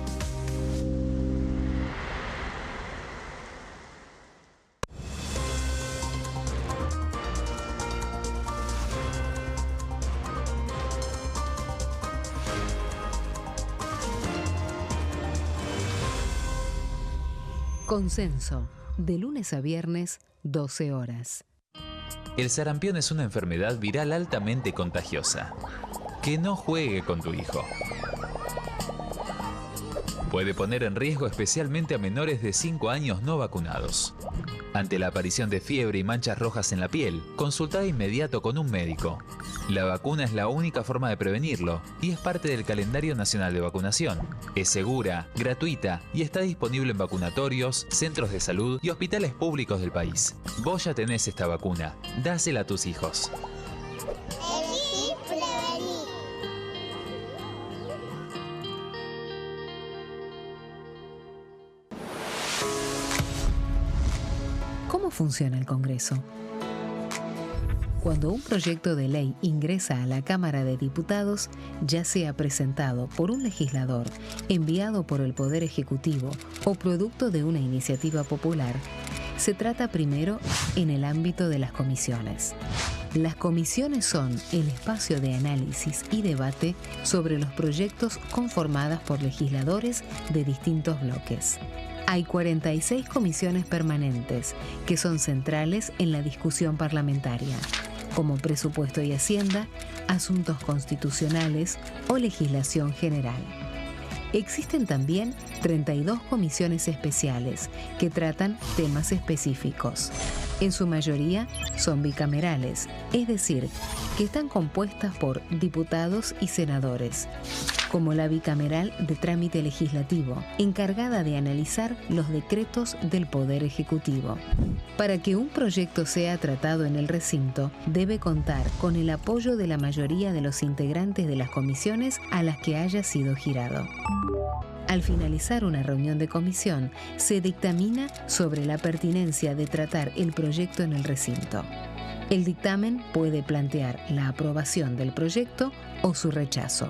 Consenso, de lunes a viernes, 12 horas. El sarampión es una enfermedad viral altamente contagiosa. Que no juegue con tu hijo. Puede poner en riesgo especialmente a menores de 5 años no vacunados. Ante la aparición de fiebre y manchas rojas en la piel, consulta de inmediato con un médico. La vacuna es la única forma de prevenirlo y es parte del calendario nacional de vacunación. Es segura, gratuita y está disponible en vacunatorios, centros de salud y hospitales públicos del país. Vos ya tenés esta vacuna, dásela a tus hijos. Elegí prevenir. ¿Cómo funciona el Congreso? Cuando un proyecto de ley ingresa a la Cámara de Diputados, ya sea presentado por un legislador, enviado por el Poder Ejecutivo o producto de una iniciativa popular, se trata primero en el ámbito de las comisiones. Las comisiones son el espacio de análisis y debate sobre los proyectos conformadas por legisladores de distintos bloques. Hay 46 comisiones permanentes que son centrales en la discusión parlamentaria, como Presupuesto y Hacienda, Asuntos Constitucionales o Legislación General. Existen también 32 comisiones especiales que tratan temas específicos. En su mayoría son bicamerales, es decir, que están compuestas por diputados y senadores, como la bicameral de trámite legislativo, encargada de analizar los decretos del Poder Ejecutivo. Para que un proyecto sea tratado en el recinto, debe contar con el apoyo de la mayoría de los integrantes de las comisiones a las que haya sido girado. Al finalizar una reunión de comisión, se dictamina sobre la pertinencia de tratar el proyecto en el recinto. El dictamen puede plantear la aprobación del proyecto o su rechazo.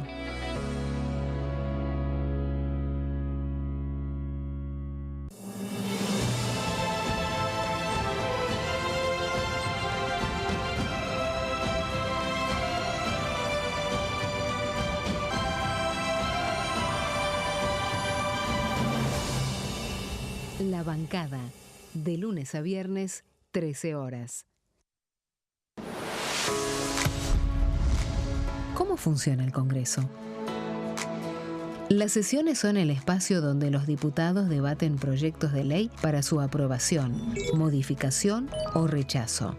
La bancada, de lunes a viernes, 13 horas. ¿Cómo funciona el Congreso? Las sesiones son el espacio donde los diputados debaten proyectos de ley para su aprobación, modificación o rechazo.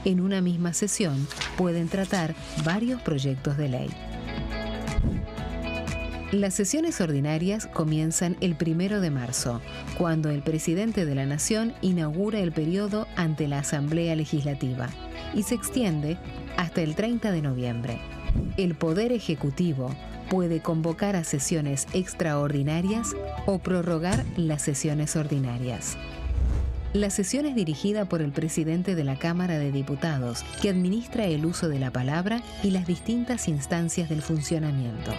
En una misma sesión pueden tratar varios proyectos de ley. Las sesiones ordinarias comienzan el 1 de marzo, cuando el presidente de la Nación inaugura el periodo ante la Asamblea Legislativa y se extiende hasta el 30 de noviembre. El Poder Ejecutivo puede convocar a sesiones extraordinarias o prorrogar las sesiones ordinarias. La sesión es dirigida por el presidente de la Cámara de Diputados, que administra el uso de la palabra y las distintas instancias del funcionamiento.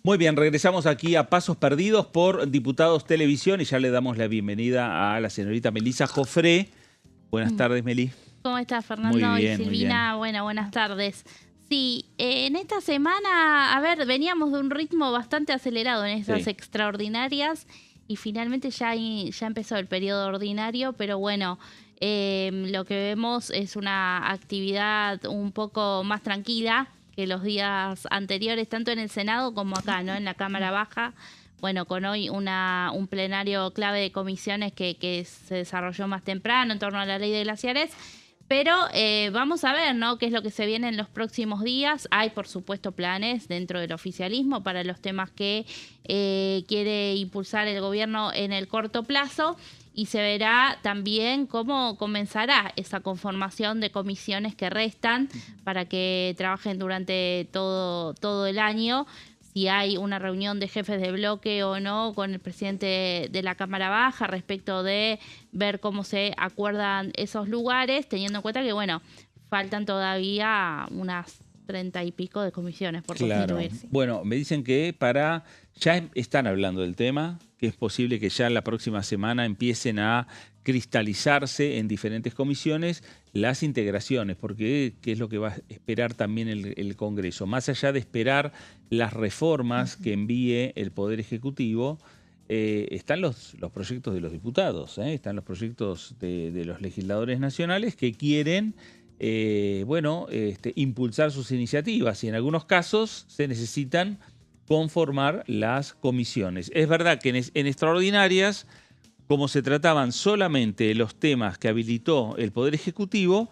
Muy bien, regresamos aquí a Pasos Perdidos por Diputados Televisión y ya le damos la bienvenida a la señorita Melissa Jofré. Buenas tardes, Meli. ¿Cómo estás, Fernando? Muy bien, y Silvina, bueno, buenas tardes. Sí, en esta semana, veníamos de un ritmo bastante acelerado en estas extraordinarias y finalmente ya empezó el periodo ordinario, pero bueno, lo que vemos es una actividad un poco más tranquila que los días anteriores, tanto en el Senado como acá, ¿no? En la Cámara Baja. Bueno, con hoy un plenario clave de comisiones que se desarrolló más temprano en torno a la ley de glaciares. Pero vamos a ver, ¿no?, qué es lo que se viene en los próximos días. Hay, por supuesto, planes dentro del oficialismo para los temas que quiere impulsar el gobierno en el corto plazo. Y se verá también cómo comenzará esa conformación de comisiones que restan para que trabajen durante todo el año. Si hay una reunión de jefes de bloque o no con el presidente de la Cámara Baja respecto de ver cómo se acuerdan esos lugares, teniendo en cuenta que, bueno, faltan todavía unas 30 y pico de comisiones por constituirse. Bueno, me dicen que ya están hablando del tema, que es posible que ya la próxima semana empiecen a cristalizarse en diferentes comisiones las integraciones, porque ¿qué es lo que va a esperar también el Congreso? Más allá de esperar las reformas que envíe el Poder Ejecutivo, están los proyectos de los diputados, están los proyectos de los legisladores nacionales que quieren impulsar sus iniciativas, y en algunos casos se necesitan conformar las comisiones. Es verdad que en extraordinarias, como se trataban solamente los temas que habilitó el Poder Ejecutivo,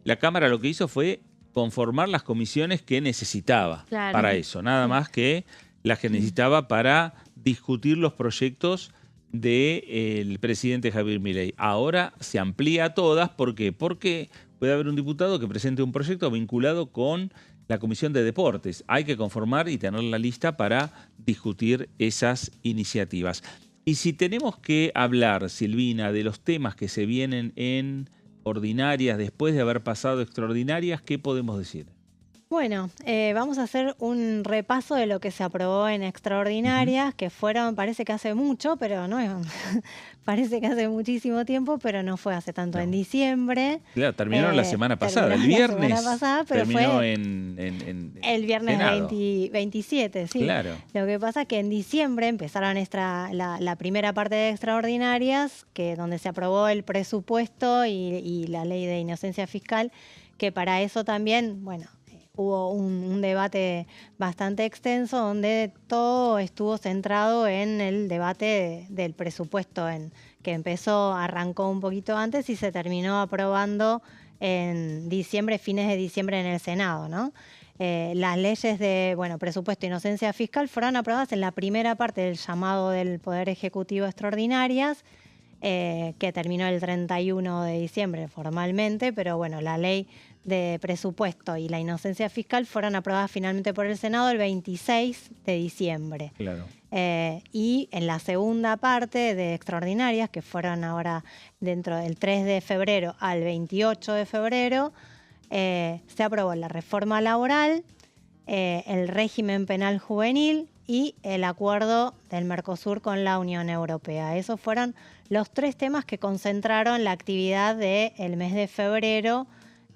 la Cámara lo que hizo fue conformar las comisiones que necesitaba para eso, nada más que las que necesitaba para discutir los proyectos del presidente Javier Milei. Ahora se amplía a todas. ¿Por qué? Porque puede haber un diputado que presente un proyecto vinculado con la Comisión de Deportes. Hay que conformar y tener la lista para discutir esas iniciativas. Y si tenemos que hablar, Silvina, de los temas que se vienen en ordinarias después de haber pasado extraordinarias, ¿qué podemos decir? Bueno, vamos a hacer un repaso de lo que se aprobó en extraordinarias, que fueron, parece que hace mucho, pero no es, parece que hace muchísimo tiempo, pero no fue hace tanto, en diciembre. Claro, terminaron la semana pasada, el viernes. La semana pasada, pero terminó fue el viernes 27, sí. Claro. Lo que pasa es que en diciembre empezaron la primera parte de extraordinarias, donde se aprobó el presupuesto y la ley de inocencia fiscal, que para eso también, bueno, hubo un debate bastante extenso donde todo estuvo centrado en el debate del presupuesto, que arrancó un poquito antes y se terminó aprobando en diciembre, fines de diciembre en el Senado, ¿no? Las leyes de presupuesto e inocencia fiscal fueron aprobadas en la primera parte del llamado del Poder Ejecutivo extraordinarias, que terminó el 31 de diciembre formalmente, pero bueno, la ley de presupuesto y la inocencia fiscal fueron aprobadas finalmente por el Senado el 26 de diciembre. Claro. Y en la segunda parte de extraordinarias, que fueron ahora dentro del 3 de febrero al 28 de febrero, se aprobó la reforma laboral, el régimen penal juvenil y el acuerdo del Mercosur con la Unión Europea. Esos fueron los tres temas que concentraron la actividad del mes de febrero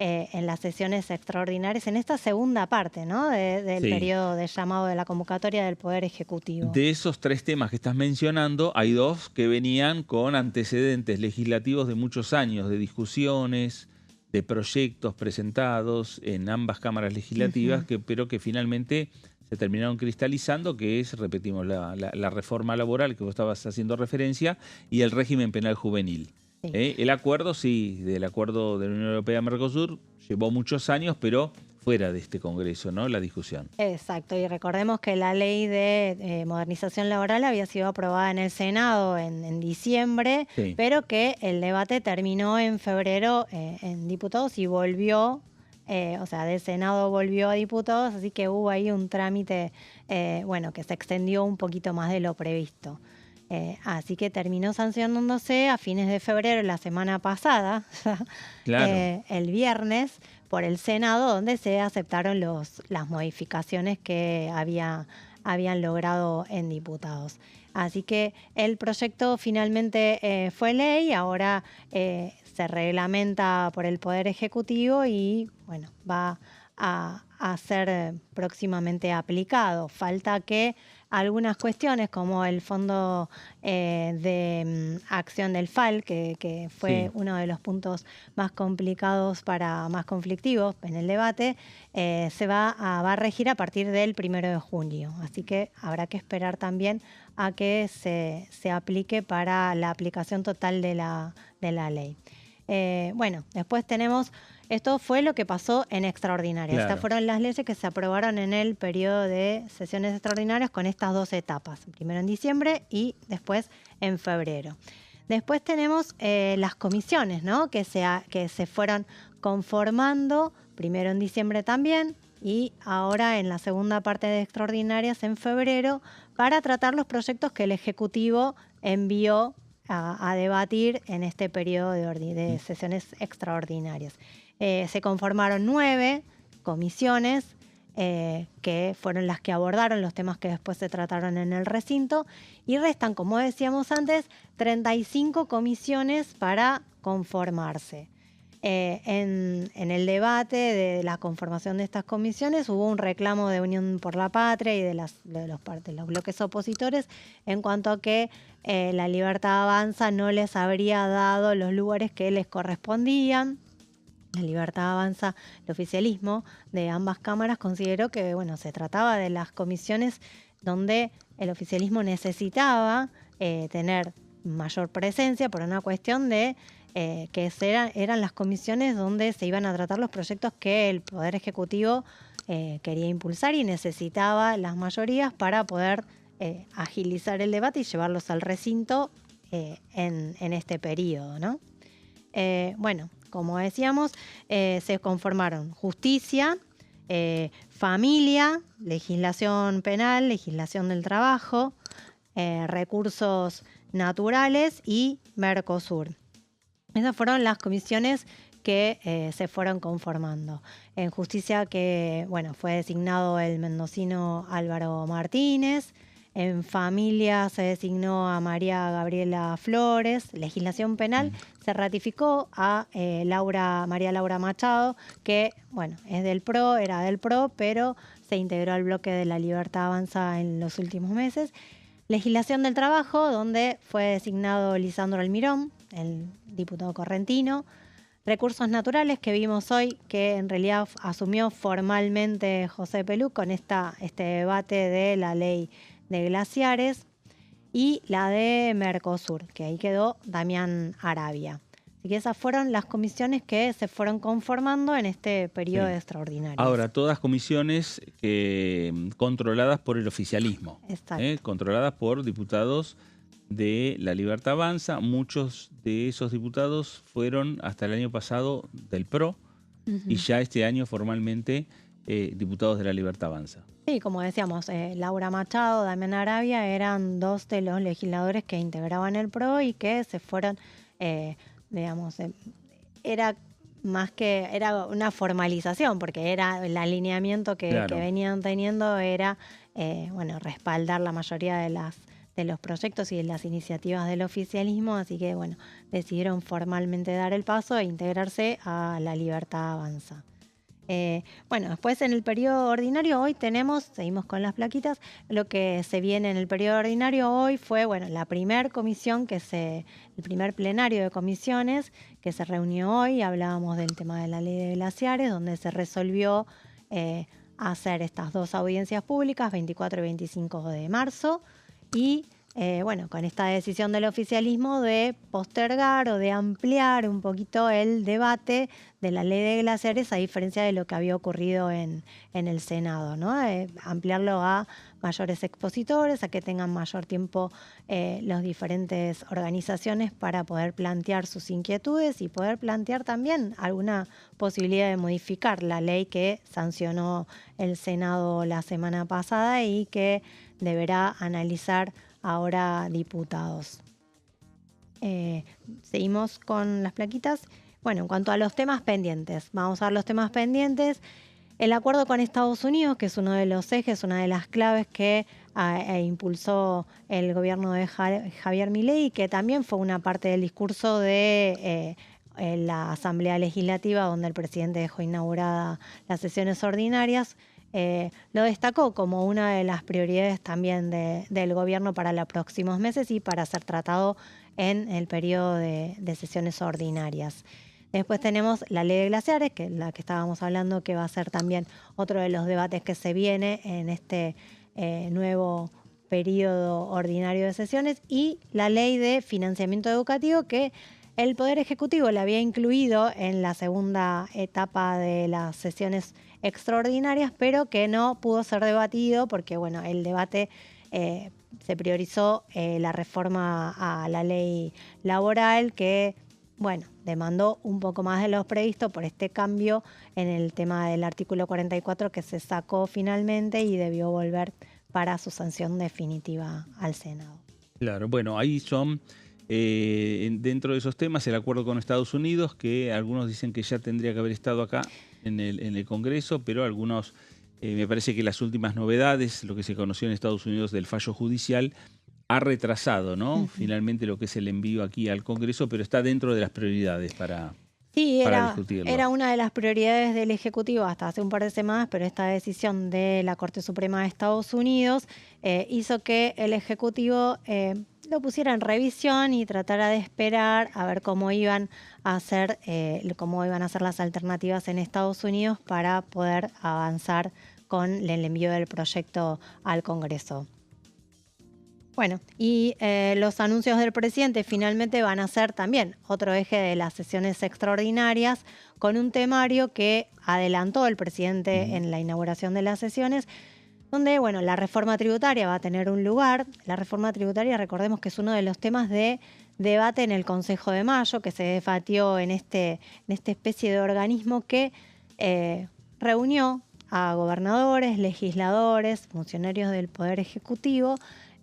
en las sesiones extraordinarias, en esta segunda parte, ¿no?, del periodo de llamado de la convocatoria del Poder Ejecutivo. De esos tres temas que estás mencionando, hay dos que venían con antecedentes legislativos de muchos años, de discusiones, de proyectos presentados en ambas cámaras legislativas, pero que finalmente se terminaron cristalizando, que es, repetimos, la reforma laboral que vos estabas haciendo referencia y el régimen penal juvenil. El acuerdo, del acuerdo de la Unión Europea-Mercosur, llevó muchos años, pero fuera de este Congreso, ¿no?, la discusión. Exacto, y recordemos que la ley de modernización laboral había sido aprobada en el Senado en diciembre, pero que el debate terminó en febrero en diputados y volvió, del Senado volvió a diputados, así que hubo ahí un trámite que se extendió un poquito más de lo previsto. Así que terminó sancionándose a fines de febrero, la semana pasada, el viernes, por el Senado, donde se aceptaron las modificaciones que habían logrado en diputados. Así que el proyecto finalmente fue ley, ahora se reglamenta por el Poder Ejecutivo y va a ser próximamente aplicado. Falta que algunas cuestiones como el Fondo de Acción del FAL, que fue uno de los puntos más complicados, más conflictivos en el debate, se va a regir a partir del 1 de junio. Así que habrá que esperar también a que se aplique para la aplicación total de la ley. Bueno, después tenemos, esto fue lo que pasó en extraordinaria. Claro. Estas fueron las leyes que se aprobaron en el periodo de sesiones extraordinarias con estas 2 etapas, primero en diciembre y después en febrero. Después tenemos las comisiones, ¿no? que se fueron conformando, primero en diciembre también, y ahora en la segunda parte de extraordinarias en febrero, para tratar los proyectos que el Ejecutivo envió a debatir en este periodo de sesiones extraordinarias. Se conformaron 9 comisiones que fueron las que abordaron los temas que después se trataron en el recinto, y restan, como decíamos antes, 35 comisiones para conformarse. En el debate de la conformación de estas comisiones hubo un reclamo de Unión por la Patria y de los bloques opositores en cuanto a que la Libertad Avanza no les habría dado los lugares que les correspondían. La Libertad Avanza, el oficialismo de ambas cámaras consideró que se trataba de las comisiones donde el oficialismo necesitaba tener mayor presencia por una cuestión de que eran las comisiones donde se iban a tratar los proyectos que el Poder Ejecutivo quería impulsar y necesitaba las mayorías para poder agilizar el debate y llevarlos al recinto en este periodo, ¿no? Bueno, como decíamos, se conformaron justicia, familia, legislación penal, legislación del trabajo, recursos naturales y Mercosur. Esas fueron las comisiones que se fueron conformando. En justicia fue designado el mendocino Álvaro Martínez. En familia se designó a María Gabriela Flores. Legislación penal se ratificó a María Laura Machado, que es del PRO, era del PRO, pero se integró al bloque de la Libertad Avanza en los últimos meses. Legislación del trabajo, donde fue designado Lisandro Almirón, el diputado correntino. Recursos naturales, que vimos hoy, que en realidad asumió formalmente José Pelú con este debate de la ley de glaciares, y la de Mercosur, que ahí quedó Damián Arabia. Así que esas fueron las comisiones que se fueron conformando en este periodo extraordinario. Ahora, todas comisiones controladas por el oficialismo. Exacto. Controladas por diputados de la Libertad Avanza. Muchos de esos diputados fueron hasta el año pasado del PRO y ya este año formalmente diputados de la Libertad Avanza. Sí, como decíamos, Laura Machado, Damián Arabia eran 2 de los legisladores que integraban el PRO y que se fueron, era una formalización, porque era el alineamiento que venían teniendo, era respaldar la mayoría de los proyectos y de las iniciativas del oficialismo, así que decidieron formalmente dar el paso e integrarse a la Libertad Avanza. Después en el periodo ordinario hoy seguimos con las plaquitas, lo que se viene en el periodo ordinario hoy fue, la primer comisión el primer plenario de comisiones que se reunió hoy. Hablábamos del tema de la ley de glaciares, donde se resolvió hacer estas 2 audiencias públicas, 24 y 25 de marzo, y con esta decisión del oficialismo de postergar o de ampliar un poquito el debate de la ley de glaciares, a diferencia de lo que había ocurrido en el Senado, ¿no? Ampliarlo a mayores expositores, a que tengan mayor tiempo las diferentes organizaciones para poder plantear sus inquietudes y poder plantear también alguna posibilidad de modificar la ley que sancionó el Senado la semana pasada y que deberá analizar ahora diputados. Seguimos con las plaquitas. En cuanto a los temas pendientes, vamos a ver los temas pendientes. El acuerdo con Estados Unidos, que es uno de los ejes, una de las claves que impulsó el gobierno de Javier Milei, que también fue una parte del discurso de la Asamblea Legislativa, donde el presidente dejó inaugurada las sesiones ordinarias. Lo destacó como una de las prioridades también del gobierno para los próximos meses y para ser tratado en el periodo de sesiones ordinarias. Después tenemos la ley de glaciares, que es la que estábamos hablando, que va a ser también otro de los debates que se viene en este nuevo periodo ordinario de sesiones, y la ley de financiamiento educativo, que el Poder Ejecutivo la había incluido en la segunda etapa de las sesiones extraordinarias, pero que no pudo ser debatido porque, bueno, el debate se priorizó la reforma a la ley laboral que, bueno, demandó un poco más de lo previsto por este cambio en el tema del artículo 44 que se sacó finalmente y debió volver para su sanción definitiva al Senado. Claro, bueno, ahí son, dentro de esos temas, el acuerdo con Estados Unidos, que algunos dicen que ya tendría que haber estado acá en el Congreso, pero algunos, me parece que las últimas novedades, lo que se conoció en Estados Unidos del fallo judicial, ha retrasado, ¿no? Finalmente lo que es el envío aquí al Congreso, pero está dentro de las prioridades para discutirlo. Era una de las prioridades del Ejecutivo hasta hace un par de semanas, pero esta decisión de la Corte Suprema de Estados Unidos hizo que el Ejecutivo lo pusiera en revisión y tratara de esperar a ver cómo iban a hacer las alternativas en Estados Unidos para poder avanzar con el envío del proyecto al Congreso. Bueno, y los anuncios del presidente finalmente van a ser también otro eje de las sesiones extraordinarias con un temario que adelantó el presidente en la inauguración de las sesiones, donde, bueno, la reforma tributaria va a tener un lugar. La reforma tributaria, recordemos que es uno de los temas de debate en el Consejo de Mayo, que se debatió en esta especie de organismo que reunió a gobernadores, legisladores, funcionarios del Poder Ejecutivo,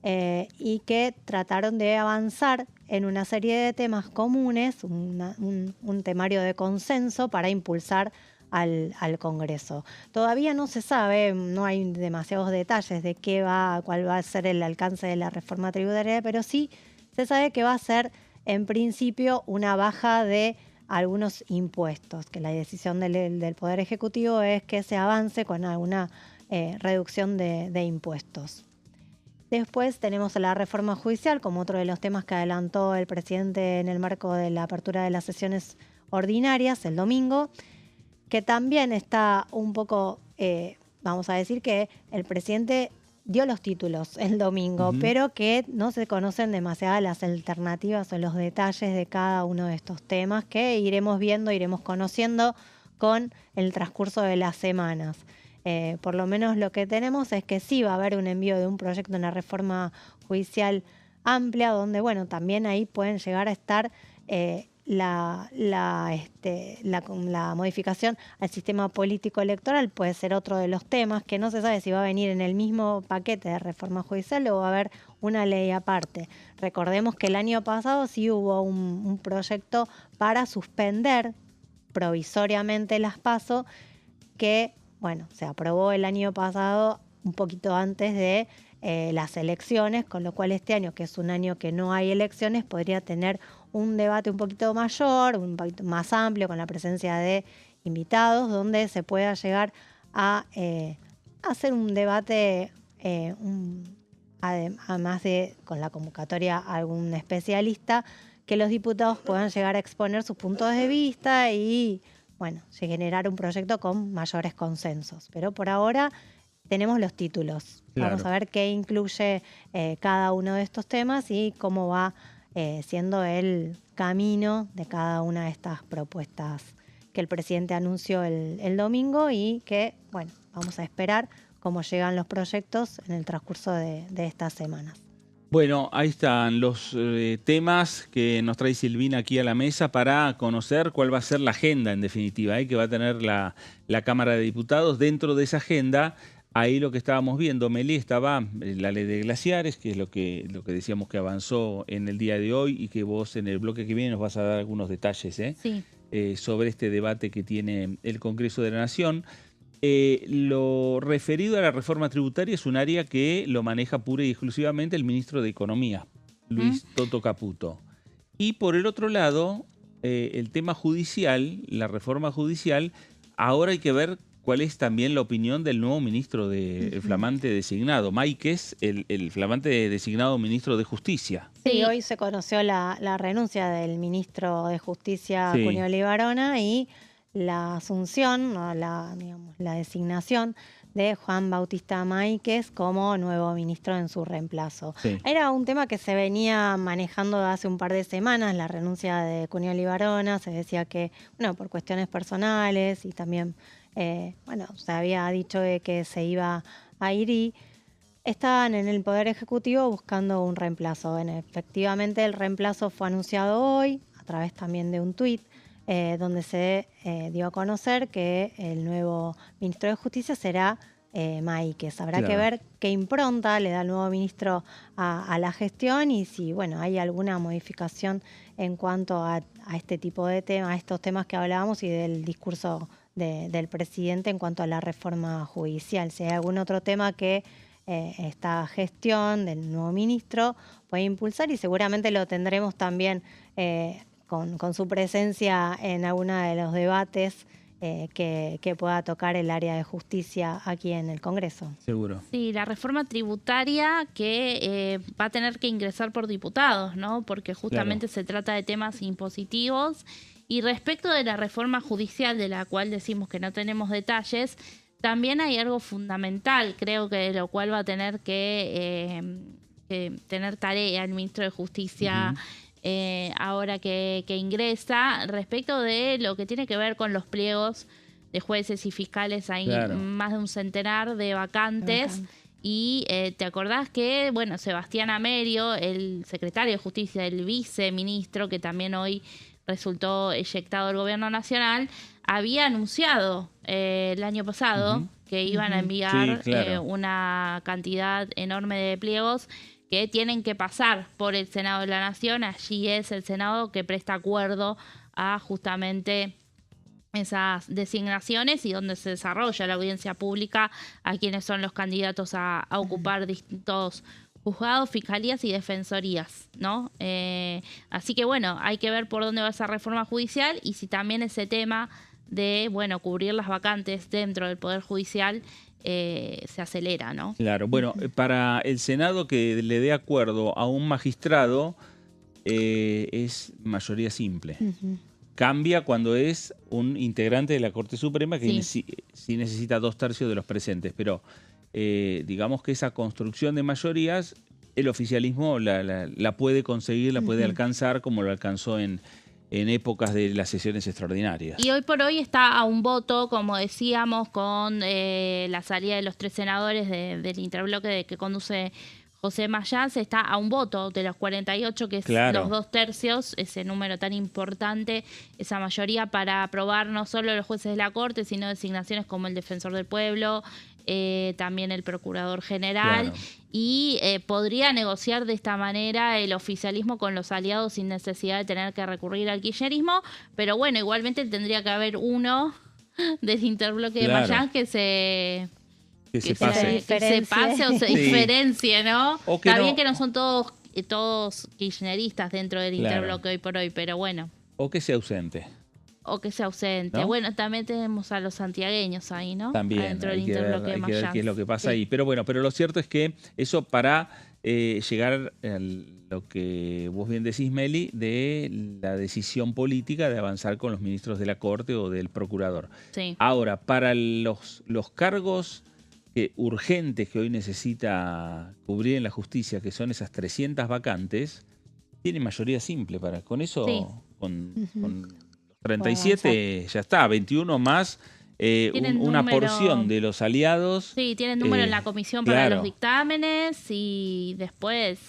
y que trataron de avanzar en una serie de temas comunes, un temario de consenso para impulsar al Congreso. Todavía no se sabe, no hay demasiados detalles de cuál va a ser el alcance de la reforma tributaria, pero sí se sabe que va a ser en principio una baja de algunos impuestos, que la decisión del Poder Ejecutivo es que se avance con alguna reducción de impuestos. Después tenemos la reforma judicial como otro de los temas que adelantó el presidente en el marco de la apertura de las sesiones ordinarias el domingo, que también está un poco, vamos a decir que el presidente dio los títulos el domingo, pero que no se conocen demasiadas las alternativas o los detalles de cada uno de estos temas que iremos viendo, iremos conociendo con el transcurso de las semanas. Por lo menos lo que tenemos es que sí va a haber un envío de un proyecto, una reforma judicial amplia, donde, bueno, también ahí pueden llegar a estar la modificación al sistema político electoral, puede ser otro de los temas que no se sabe si va a venir en el mismo paquete de reforma judicial o va a haber una ley aparte. Recordemos que el año pasado sí hubo un proyecto para suspender provisoriamente las PASO que, bueno, se aprobó el año pasado un poquito antes de las elecciones, con lo cual este año, que es un año que no hay elecciones, podría tener un debate un poquito mayor, un poquito más amplio, con la presencia de invitados, donde se pueda llegar a hacer un debate, además de con la convocatoria a algún especialista, que los diputados puedan llegar a exponer sus puntos de vista y, bueno, generar un proyecto con mayores consensos. Pero por ahora tenemos los títulos. Claro. Vamos a ver qué incluye cada uno de estos temas y cómo va siendo el camino de cada una de estas propuestas que el presidente anunció el domingo y que, bueno, vamos a esperar cómo llegan los proyectos en el transcurso de estas semanas. Bueno, ahí están los temas que nos trae Silvina aquí a la mesa para conocer cuál va a ser la agenda, en definitiva, que va a tener la Cámara de Diputados. Dentro de esa agenda, ahí lo que estábamos viendo, Meli, estaba la ley de glaciares, que es lo que decíamos que avanzó en el día de hoy y que vos en el bloque que viene nos vas a dar algunos detalles sí. Sobre este debate que tiene el Congreso de la Nación. Lo referido a la reforma tributaria es un área que lo maneja pura y exclusivamente el ministro de Economía, Luis Toto Caputo. Y por el otro lado, el tema judicial, la reforma judicial, ahora hay que ver cuál es también la opinión del nuevo ministro el flamante designado, Máiquez, el flamante designado ministro de Justicia. Sí, hoy se conoció la renuncia del ministro de Justicia, Cunioli Barona, y la asunción, o la designación de Juan Bautista Máiquez como nuevo ministro en su reemplazo. Sí. Era un tema que se venía manejando hace un par de semanas, la renuncia de Cuniol y Barona. Se decía que, bueno, por cuestiones personales y también, se había dicho que se iba a ir y estaban en el Poder Ejecutivo buscando un reemplazo. Efectivamente, el reemplazo fue anunciado hoy a través también de un tuit, donde se dio a conocer que el nuevo ministro de Justicia será Máiquez. Habrá que ver qué impronta le da el nuevo ministro a la gestión y si hay alguna modificación en cuanto a este tipo de temas, a estos temas que hablábamos y del discurso del presidente en cuanto a la reforma judicial. Si hay algún otro tema que esta gestión del nuevo ministro puede impulsar y seguramente lo tendremos también con su presencia en alguno de los debates que pueda tocar el área de justicia aquí en el Congreso. Seguro. Sí, la reforma tributaria que va a tener que ingresar por diputados, ¿no? Porque justamente se trata de temas impositivos. Y respecto de la reforma judicial, de la cual decimos que no tenemos detalles, también hay algo fundamental, creo que de lo cual va a tener que tener tarea el ministro de Justicia ahora que ingresa, respecto de lo que tiene que ver con los pliegos de jueces y fiscales. Hay más de un centenar de vacantes. Y te acordás que, Sebastián Amerio, el secretario de Justicia, el viceministro, que también hoy resultó eyectado del gobierno nacional, había anunciado el año pasado que iban a enviar una cantidad enorme de pliegos que tienen que pasar por el Senado de la Nación. Allí es el Senado que presta acuerdo a justamente esas designaciones y donde se desarrolla la audiencia pública a quienes son los candidatos a ocupar distintos juzgados, fiscalías y defensorías, ¿no? Así que hay que ver por dónde va esa reforma judicial y si también ese tema de, cubrir las vacantes dentro del Poder Judicial se acelera, ¿no? Claro, para el Senado que le dé acuerdo a un magistrado es mayoría simple. Cambia cuando es un integrante de la Corte Suprema que sí necesita 2/3 de los presentes, pero digamos que esa construcción de mayorías el oficialismo la puede conseguir, la puede alcanzar como lo alcanzó en épocas de las sesiones extraordinarias. Y hoy por hoy está a un voto, como decíamos, con la salida de los 3 senadores del interbloque que conduce José Mayans, está a un voto de los 48, que es los 2/3, ese número tan importante, esa mayoría para aprobar no solo los jueces de la Corte, sino designaciones como el Defensor del Pueblo, también el Procurador General, y podría negociar de esta manera el oficialismo con los aliados sin necesidad de tener que recurrir al kirchnerismo, pero igualmente tendría que haber uno del interbloque de Mayans que se pase o se diferencie, ¿no? Está bien que no son todos kirchneristas dentro del interbloque hoy por hoy, pero O que sea ausente. ¿No? También tenemos a los santiagueños ahí, ¿no? También, adentro del hay que interbloque ver qué es lo que pasa ahí. Pero lo cierto es que eso para llegar a lo que vos bien decís, Meli, de la decisión política de avanzar con los ministros de la Corte o del Procurador. Sí. Ahora, para los cargos urgentes que hoy necesita cubrir en la justicia, que son esas 300 vacantes, tiene mayoría simple con eso, con 37 ya está, 21 más una porción de los aliados. Sí, tienen número en la comisión para los dictámenes y después,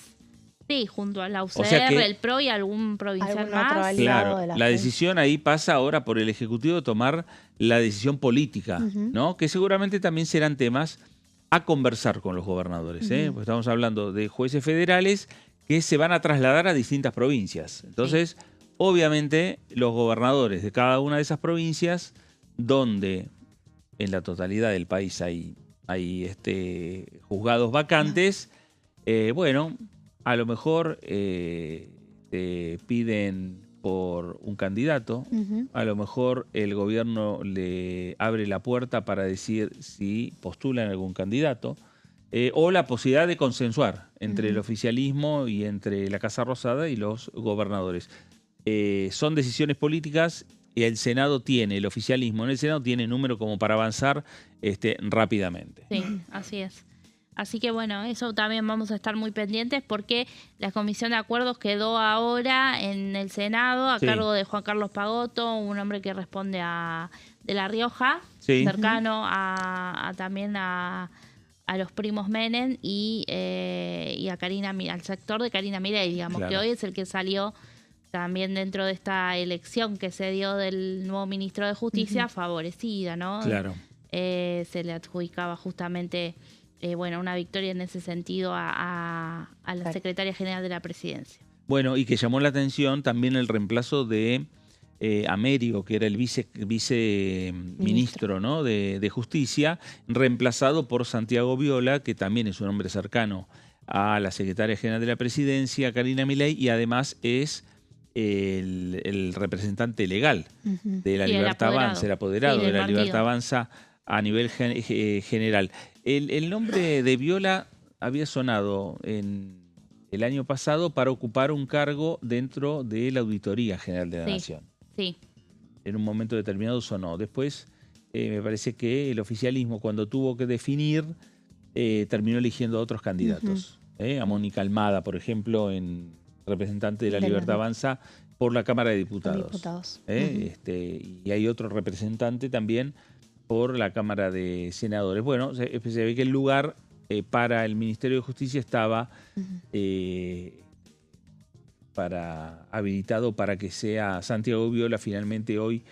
junto a la UCR, el PRO y algún provincial más. Claro, la decisión ahí pasa ahora por el Ejecutivo de tomar la decisión política, ¿no? Que seguramente también serán temas a conversar con los gobernadores, Porque estamos hablando de jueces federales que se van a trasladar a distintas provincias. Entonces, obviamente, los gobernadores de cada una de esas provincias, donde en la totalidad del país hay juzgados vacantes, a lo mejor te piden por un candidato, a lo mejor el gobierno le abre la puerta para decir si postulan algún candidato, o la posibilidad de consensuar entre el oficialismo y entre la Casa Rosada y los gobernadores. Son decisiones políticas y el Senado tiene, el oficialismo en el Senado tiene número como para avanzar rápidamente. Sí, así es. Así que bueno, eso también vamos a estar muy pendientes porque la Comisión de Acuerdos quedó ahora en el Senado a cargo de Juan Carlos Pagotto, un hombre que responde de La Rioja, cercano también a los primos Menem y a al sector de Karina Milei, digamos, que hoy es el que salió también dentro de esta elección que se dio del nuevo ministro de Justicia, favorecida, ¿no? Claro. Se le adjudicaba justamente una victoria en ese sentido a la secretaria general de la presidencia. Bueno, y que llamó la atención también el reemplazo de Américo, que era el viceministro, ¿no? de Justicia, reemplazado por Santiago Viola, que también es un hombre cercano a la secretaria general de la presidencia, Karina Milei, y además es el representante legal de la Libertad Avanza, el apoderado de la Libertad Avanza a nivel general. El nombre de Viola había sonado el año pasado para ocupar un cargo dentro de la Auditoría General de la Nación. Sí. En un momento determinado sonó. Después me parece que el oficialismo, cuando tuvo que definir, terminó eligiendo a otros candidatos. A Mónica Almada, por ejemplo, representante de la Libertad Avanza por la Cámara de Diputados. Y hay otro representante también por la Cámara de Senadores. Bueno, se ve que el lugar para el Ministerio de Justicia estaba habilitado para que sea Santiago Viola finalmente hoy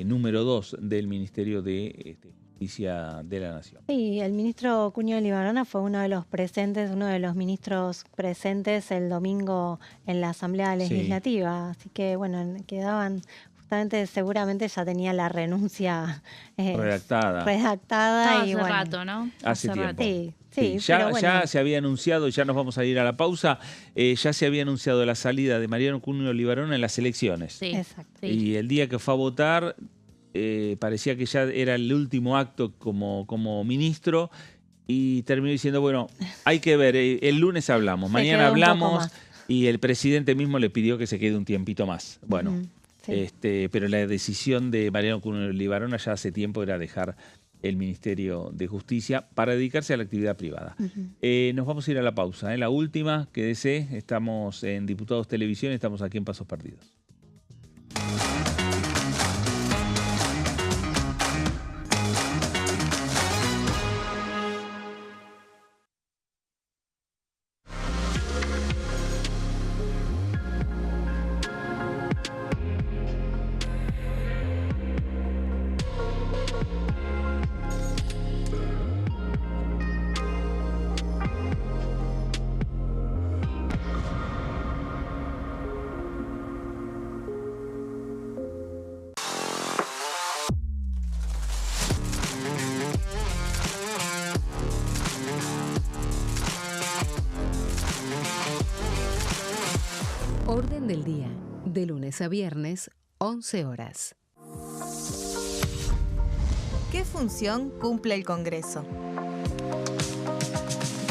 número 2 del Ministerio de Justicia de la Nación. Sí, el ministro Cuño Libarona fue uno de los ministros presentes el domingo en la Asamblea Legislativa. Así que, bueno, quedaban... Seguramente ya tenía la renuncia redactada. Hace rato, ¿no? Hace tiempo. Sí, ya se había anunciado, ya nos vamos a ir a la pausa, ya se había anunciado la salida de Mariano Cuño Libarona en las elecciones. Sí, exacto. Y el día que fue a votar, parecía que ya era el último acto como ministro y terminó diciendo, bueno, hay que ver, el lunes hablamos, mañana hablamos, y el presidente mismo le pidió que se quede un tiempito más. Bueno. Pero la decisión de Mariano Cuño Libarona ya hace tiempo era dejar el Ministerio de Justicia para dedicarse a la actividad privada. Nos vamos a ir a la pausa. La última, quédese, estamos en Diputados Televisión, estamos aquí en Pasos Perdidos. Orden del día, de lunes a viernes, 11 horas. ¿Qué función cumple el Congreso?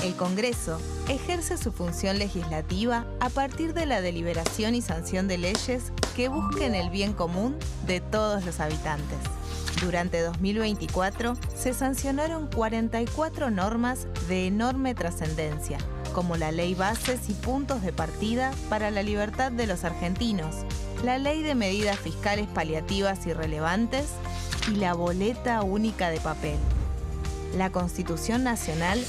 El Congreso ejerce su función legislativa a partir de la deliberación y sanción de leyes que busquen el bien común de todos los habitantes. Durante 2024 se sancionaron 44 normas de enorme trascendencia, como la Ley Bases y Puntos de Partida para la Libertad de los Argentinos, la Ley de Medidas Fiscales Paliativas y Relevantes y la Boleta Única de Papel. La Constitución Nacional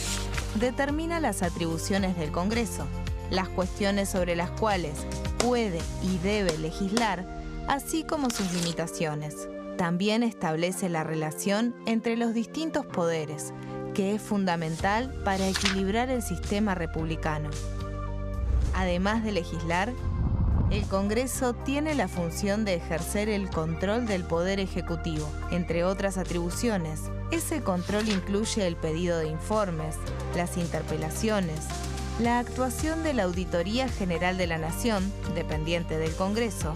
determina las atribuciones del Congreso, las cuestiones sobre las cuales puede y debe legislar, así como sus limitaciones. También establece la relación entre los distintos poderes, que es fundamental para equilibrar el sistema republicano. Además de legislar, el Congreso tiene la función de ejercer el control del Poder Ejecutivo. Entre otras atribuciones, ese control incluye el pedido de informes, las interpelaciones, la actuación de la Auditoría General de la Nación, dependiente del Congreso,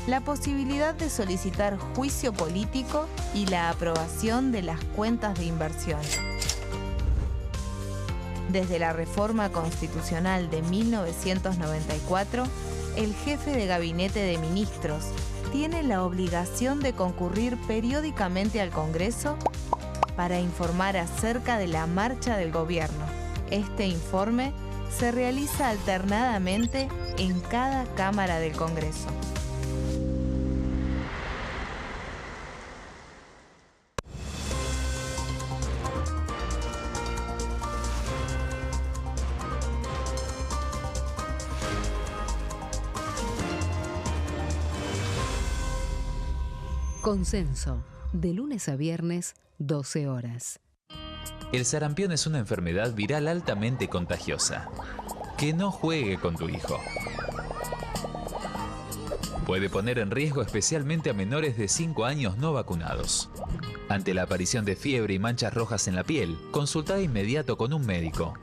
la posibilidad de solicitar juicio político y la aprobación de las cuentas de inversión. Desde la reforma constitucional de 1994, el jefe de gabinete de ministros tiene la obligación de concurrir periódicamente al Congreso para informar acerca de la marcha del gobierno. Este informe se realiza alternadamente en cada Cámara del Congreso. Consenso, de lunes a viernes, 12 horas. El sarampión es una enfermedad viral altamente contagiosa. Que no juegue con tu hijo. Puede poner en riesgo especialmente a menores de 5 años no vacunados. Ante la aparición de fiebre y manchas rojas en la piel, consulta de inmediato con un médico.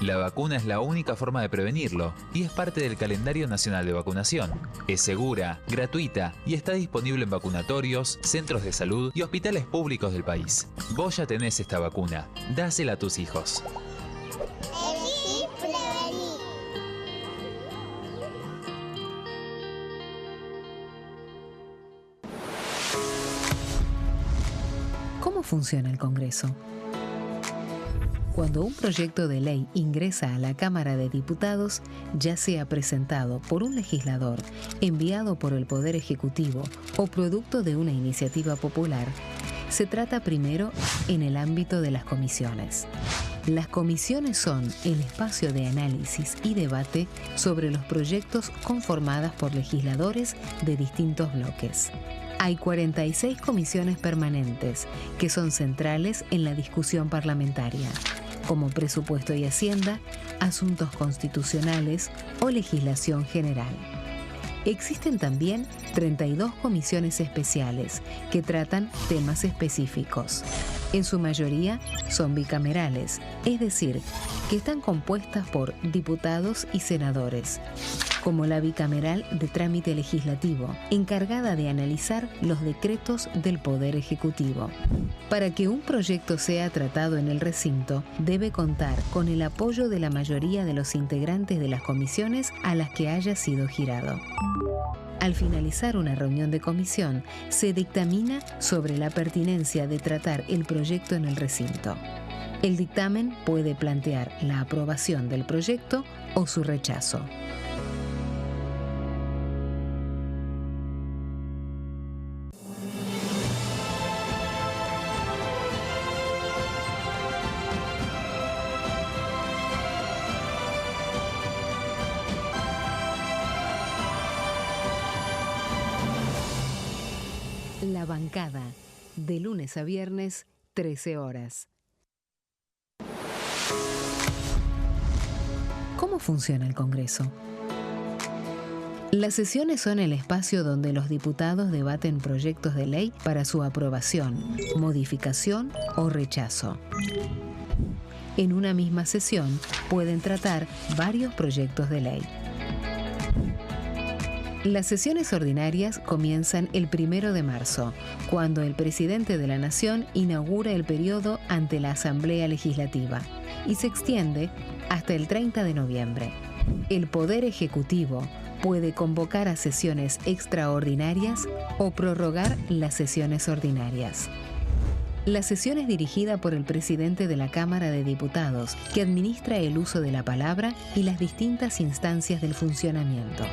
La vacuna es la única forma de prevenirlo y es parte del calendario nacional de vacunación. Es segura, gratuita y está disponible en vacunatorios, centros de salud y hospitales públicos del país. Vos ya tenés esta vacuna, dásela a tus hijos. Elegí prevenir. ¿Cómo funciona el Congreso? Cuando un proyecto de ley ingresa a la Cámara de Diputados, ya sea presentado por un legislador, enviado por el Poder Ejecutivo o producto de una iniciativa popular, se trata primero en el ámbito de las comisiones. Las comisiones son el espacio de análisis y debate sobre los proyectos conformadas por legisladores de distintos bloques. Hay 46 comisiones permanentes que son centrales en la discusión parlamentaria, como Presupuesto y Hacienda, Asuntos Constitucionales o Legislación General. Existen también 32 comisiones especiales que tratan temas específicos. En su mayoría son bicamerales, es decir, que están compuestas por diputados y senadores, como la bicameral de trámite legislativo, encargada de analizar los decretos del Poder Ejecutivo. Para que un proyecto sea tratado en el recinto, debe contar con el apoyo de la mayoría de los integrantes de las comisiones a las que haya sido girado. Al finalizar una reunión de comisión, se dictamina sobre la pertinencia de tratar el proyecto en el recinto. El dictamen puede plantear la aprobación del proyecto o su rechazo. La bancada, de lunes a viernes, 13 horas. ¿Cómo funciona el Congreso? Las sesiones son el espacio donde los diputados debaten proyectos de ley para su aprobación, modificación o rechazo. En una misma sesión pueden tratar varios proyectos de ley. Las sesiones ordinarias comienzan el 1 de marzo, cuando el presidente de la Nación inaugura el periodo ante la Asamblea Legislativa y se extiende hasta el 30 de noviembre. El Poder Ejecutivo puede convocar a sesiones extraordinarias o prorrogar las sesiones ordinarias. La sesión es dirigida por el presidente de la Cámara de Diputados, que administra el uso de la palabra y las distintas instancias del funcionamiento.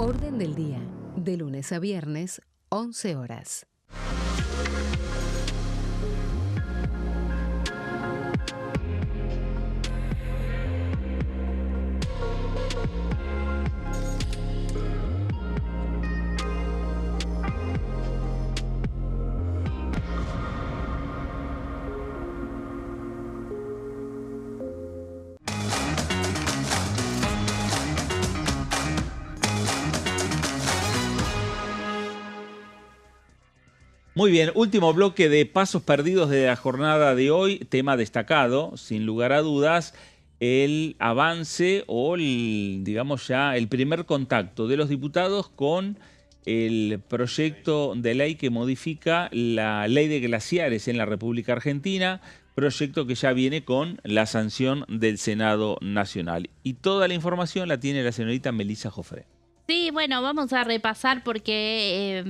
Orden del día, de lunes a viernes, 11 horas. Muy bien, último bloque de pasos perdidos de la jornada de hoy, tema destacado, sin lugar a dudas, el avance o digamos ya el primer contacto de los diputados con el proyecto de ley que modifica la ley de glaciares en la República Argentina, proyecto que ya viene con la sanción del Senado Nacional. Y toda la información la tiene la señorita Melissa Jofré. Sí, bueno, vamos a repasar porque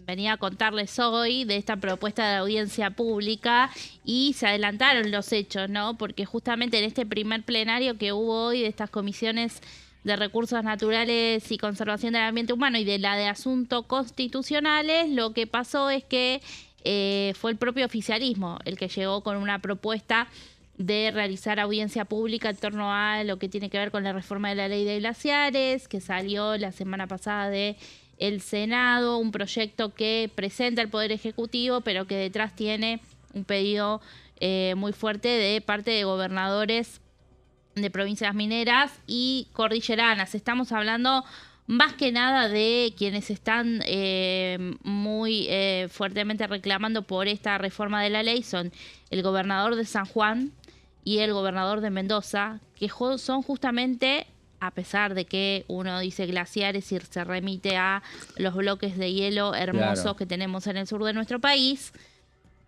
venía a contarles hoy de esta propuesta de audiencia pública y se adelantaron los hechos, ¿no? Porque justamente en este primer plenario que hubo hoy de estas comisiones de recursos naturales y conservación del ambiente humano y de la de asuntos constitucionales, lo que pasó es que fue el propio oficialismo el que llegó con una propuesta de realizar audiencia pública en torno a lo que tiene que ver con la reforma de la ley de glaciares, que salió la semana pasada del Senado, un proyecto que presenta el Poder Ejecutivo, pero que detrás tiene un pedido muy fuerte de parte de gobernadores de provincias mineras y cordilleranas. Estamos hablando más que nada de quienes están muy fuertemente reclamando por esta reforma de la ley, son el gobernador de San Juan y el gobernador de Mendoza, que son justamente, a pesar de que uno dice glaciares y se remite a los bloques de hielo hermosos que tenemos en el sur de nuestro país,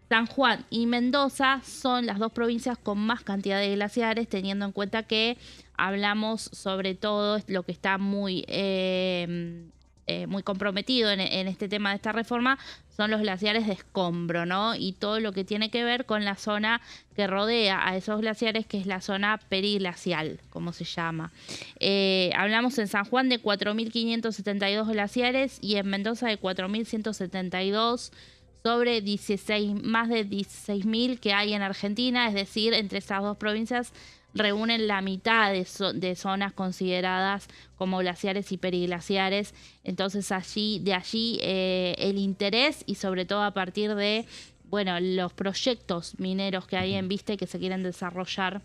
San Juan y Mendoza son las dos provincias con más cantidad de glaciares, teniendo en cuenta que hablamos sobre todo lo que está muy comprometido en este tema de esta reforma, son los glaciares de escombro, ¿no? Y todo lo que tiene que ver con la zona que rodea a esos glaciares, que es la zona periglacial, como se llama. Hablamos en San Juan de 4.572 glaciares y en Mendoza de 4.172 sobre más de 16.000 que hay en Argentina, es decir, entre esas dos provincias reúnen la mitad de zonas consideradas como glaciares y periglaciares. Entonces de allí el interés y sobre todo a partir de los proyectos mineros que hay en vista y que se quieren desarrollar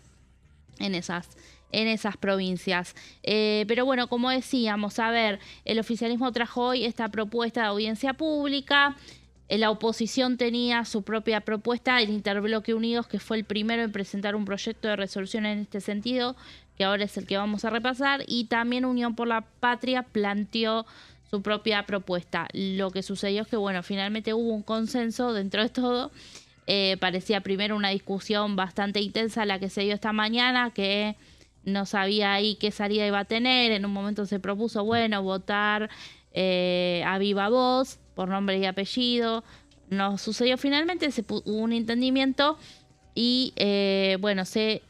en esas provincias. Pero bueno, como decíamos, a ver, el oficialismo trajo hoy esta propuesta de audiencia pública. La oposición tenía su propia propuesta, el Interbloque Unidos, que fue el primero en presentar un proyecto de resolución en este sentido, que ahora es el que vamos a repasar, y también Unión por la Patria planteó su propia propuesta. Lo que sucedió es que, finalmente hubo un consenso dentro de todo. Parecía primero una discusión bastante intensa la que se dio esta mañana, que no sabía ahí qué salida iba a tener. En un momento se propuso, votar a viva voz, por nombre y apellido. No sucedió finalmente, hubo un entendimiento y se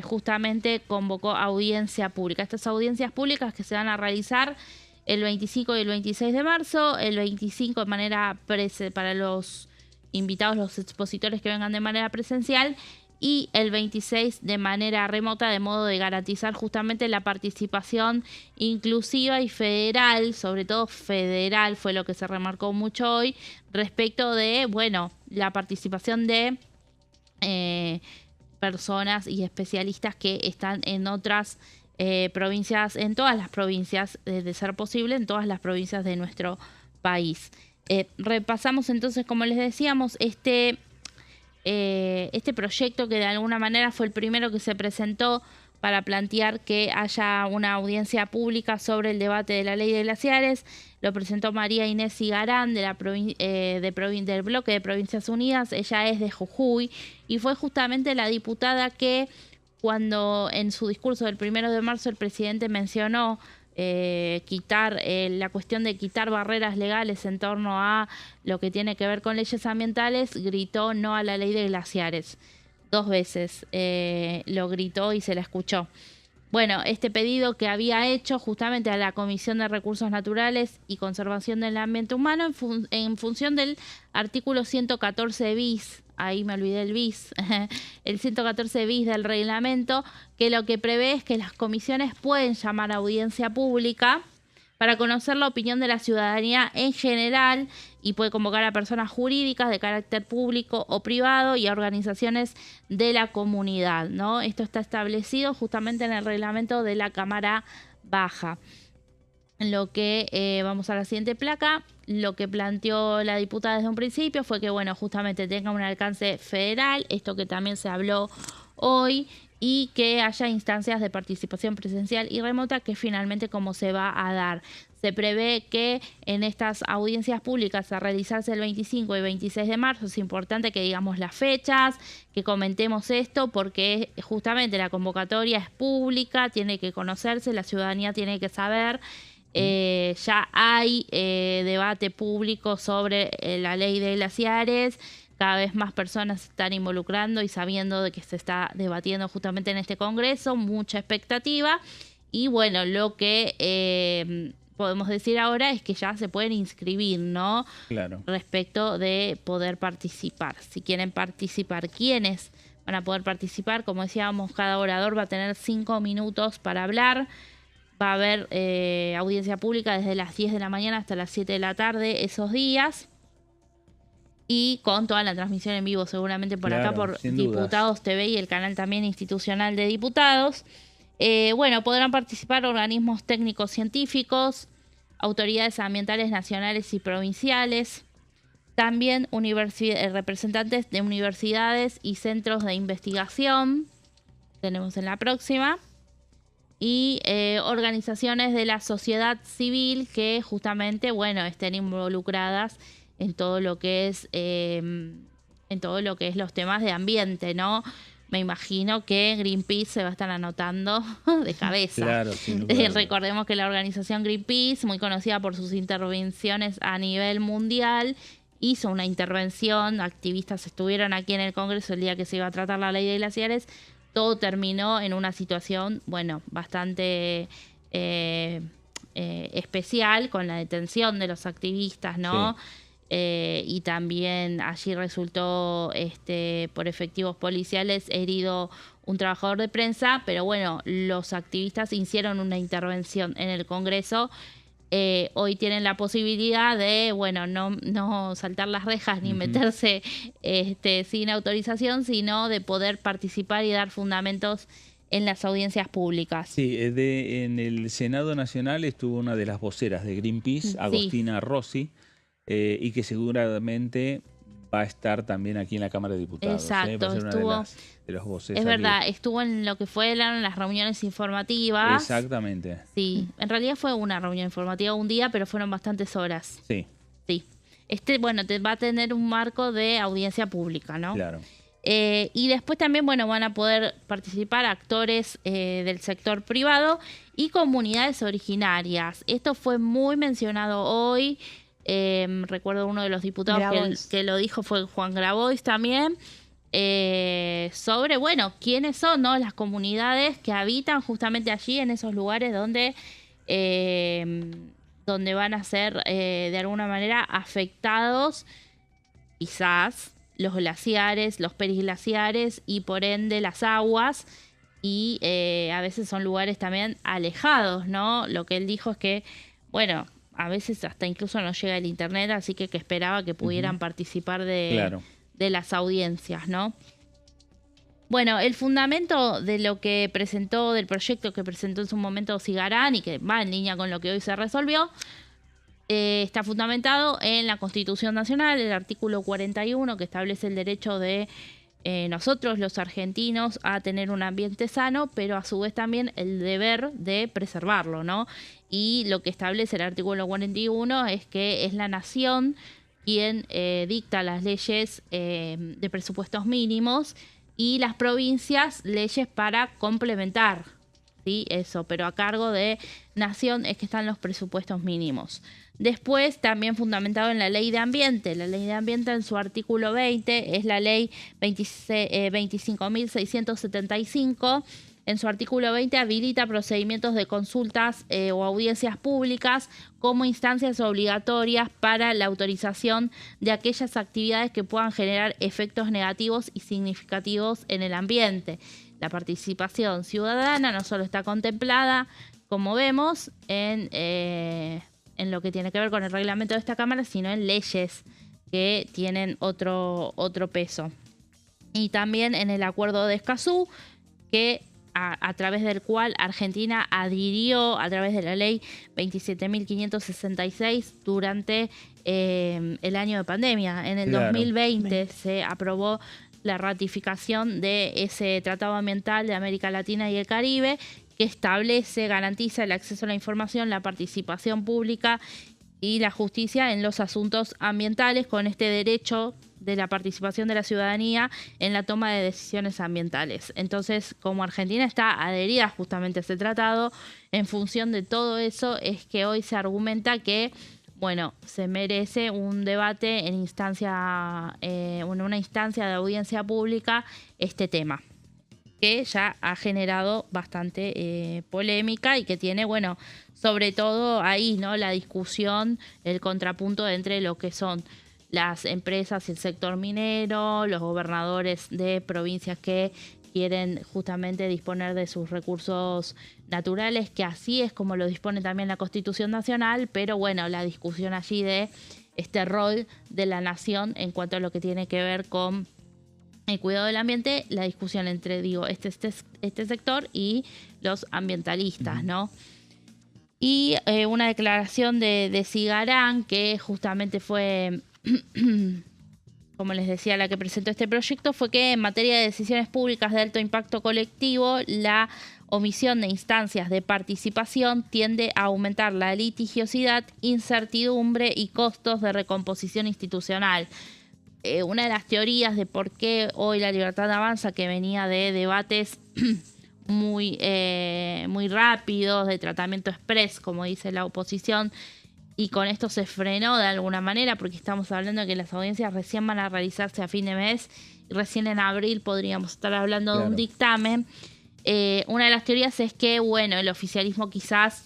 justamente convocó audiencia pública. Estas audiencias públicas que se van a realizar el 25 y el 26 de marzo, el 25 de manera para los invitados, los expositores que vengan de manera presencial, y el 26 de manera remota, de modo de garantizar justamente la participación inclusiva y federal, sobre todo federal, fue lo que se remarcó mucho hoy, respecto de, la participación de personas y especialistas que están en otras provincias, en todas las provincias, de ser posible, en todas las provincias de nuestro país. Repasamos entonces, como les decíamos, este proyecto que de alguna manera fue el primero que se presentó para plantear que haya una audiencia pública sobre el debate de la ley de glaciares. Lo presentó María Inés Igarán del bloque de Provincias Unidas. Ella es de Jujuy y fue justamente la diputada que, cuando en su discurso del 1 de marzo el presidente mencionó la cuestión de quitar barreras legales en torno a lo que tiene que ver con leyes ambientales, gritó no a la ley de glaciares. 2 veces lo gritó y se la escuchó. bueno, este pedido que había hecho justamente a la Comisión de Recursos Naturales y Conservación del Ambiente Humano en función del artículo 114 bis, ahí me olvidé el bis, el 114 bis del reglamento, que lo que prevé es que las comisiones pueden llamar a audiencia pública para conocer la opinión de la ciudadanía en general y puede convocar a personas jurídicas de carácter público o privado y a organizaciones de la comunidad, ¿no? Esto está establecido justamente en el reglamento de la Cámara Baja. Lo que, vamos a la siguiente placa, lo que planteó la diputada desde un principio fue que, bueno, justamente tenga un alcance federal, esto que también se habló hoy, y que haya instancias de participación presencial y remota, que finalmente como se va a dar. Se prevé que en estas audiencias públicas a realizarse el 25 y 26 de marzo, es importante que digamos las fechas, que comentemos esto, porque justamente la convocatoria es pública, tiene que conocerse, la ciudadanía tiene que saber. Ya hay debate público sobre la ley de glaciares. Cada vez más personas se están involucrando y sabiendo de que se está debatiendo justamente en este congreso, mucha expectativa. Y bueno, lo que podemos decir ahora es que ya se pueden inscribir, ¿no? Claro. Respecto de poder participar. Si quieren participar, ¿quiénes van a poder participar? Como decíamos, cada orador va a tener 5 minutos para hablar. Va a haber audiencia pública desde las 10 de la mañana hasta las 7 de la tarde esos días. Y con toda la transmisión en vivo seguramente por acá, por Diputados TV y el canal también institucional de Diputados. Bueno, podrán participar organismos técnicos científicos, autoridades ambientales nacionales y provinciales, también representantes de universidades y centros de investigación, tenemos en la próxima, y organizaciones de la sociedad civil que justamente, bueno, estén involucradas en todo lo que es los temas de ambiente, ¿no? Me imagino que Greenpeace se va a estar anotando de cabeza. Claro, sin duda. Recordemos que la organización Greenpeace, muy conocida por sus intervenciones a nivel mundial, hizo una intervención, activistas estuvieron aquí en el Congreso el día que se iba a tratar la ley de glaciares, todo terminó en una situación, bueno, bastante especial, con la detención de los activistas, ¿no? Sí. Y también allí resultó por efectivos policiales herido un trabajador de prensa, pero bueno, los activistas hicieron una intervención en el Congreso. Hoy tienen la posibilidad de, bueno, no saltar las rejas ni meterse sin autorización, sino de poder participar y dar fundamentos en las audiencias públicas. Sí, en el Senado Nacional estuvo una de las voceras de Greenpeace, Agostina Rossi, y que seguramente va a estar también aquí en la Cámara de Diputados. Exacto, va a ser estuvo, una de las voces. Es verdad, estuvo en lo que fueron las reuniones informativas. Exactamente. Sí, en realidad fue una reunión informativa un día, pero fueron bastantes horas. Sí. Sí. Bueno, va a tener un marco de audiencia pública, ¿no? Claro. Y después también, bueno, van a poder participar actores del sector privado y comunidades originarias. Esto fue muy mencionado hoy. Recuerdo uno de los diputados que lo dijo, fue Juan Grabois también, sobre, bueno, quiénes son, ¿no?, las comunidades que habitan justamente allí en esos lugares donde van a ser de alguna manera afectados quizás los glaciares, los periglaciares y por ende las aguas, y a veces son lugares también alejados, ¿no? Lo que él dijo es que, bueno, a veces hasta incluso no llega el internet, así que esperaba que pudieran participar de las audiencias, ¿no? Bueno, el fundamento de lo que presentó, del proyecto que presentó en su momento Cigarán y que va en línea con lo que hoy se resolvió, está fundamentado en la Constitución Nacional, el artículo 41, que establece el derecho de nosotros los argentinos a tener un ambiente sano, pero a su vez también el deber de preservarlo, ¿no? Y lo que establece el artículo 41 es que es la nación quien dicta las leyes de presupuestos mínimos y las provincias leyes para complementar, ¿sí? Eso, pero a cargo de nación es que están los presupuestos mínimos. Después, también fundamentado en la Ley de Ambiente. La Ley de Ambiente en su artículo 20 es la Ley 25.675, en su artículo 20 habilita procedimientos de consultas o audiencias públicas como instancias obligatorias para la autorización de aquellas actividades que puedan generar efectos negativos y significativos en el ambiente. La participación ciudadana no solo está contemplada, como vemos, en lo que tiene que ver con el reglamento de esta Cámara, sino en leyes que tienen otro peso. Y también en el Acuerdo de Escazú, que a través del cual Argentina adhirió a través de la ley 27.566 durante el año de pandemia. En el 2020 se aprobó la ratificación de ese Tratado Ambiental de América Latina y el Caribe, que establece, garantiza el acceso a la información, la participación pública y la justicia en los asuntos ambientales, con este derecho de la participación de la ciudadanía en la toma de decisiones ambientales. Entonces, como Argentina está adherida justamente a este tratado, en función de todo eso es que hoy se argumenta que, bueno, se merece un debate en una instancia de audiencia pública este tema, que ya ha generado bastante polémica y que tiene, bueno, sobre todo ahí, ¿no?, la discusión, el contrapunto entre lo que son las empresas y el sector minero, los gobernadores de provincias que quieren justamente disponer de sus recursos naturales, que así es como lo dispone también la Constitución Nacional, pero bueno, la discusión allí de este rol de la nación en cuanto a lo que tiene que ver con el cuidado del ambiente, la discusión entre, este sector y los ambientalistas, ¿no? Y una declaración de Cigarán, que justamente fue, como les decía, la que presentó este proyecto, fue que en materia de decisiones públicas de alto impacto colectivo, la omisión de instancias de participación tiende a aumentar la litigiosidad, incertidumbre y costos de recomposición institucional. Una de las teorías de por qué hoy la libertad avanza, que venía de debates muy rápidos, de tratamiento express, como dice la oposición, y con esto se frenó de alguna manera, porque estamos hablando de que las audiencias recién van a realizarse a fin de mes, y recién en abril podríamos estar hablando de un dictamen. Una de las teorías es que, bueno, el oficialismo quizás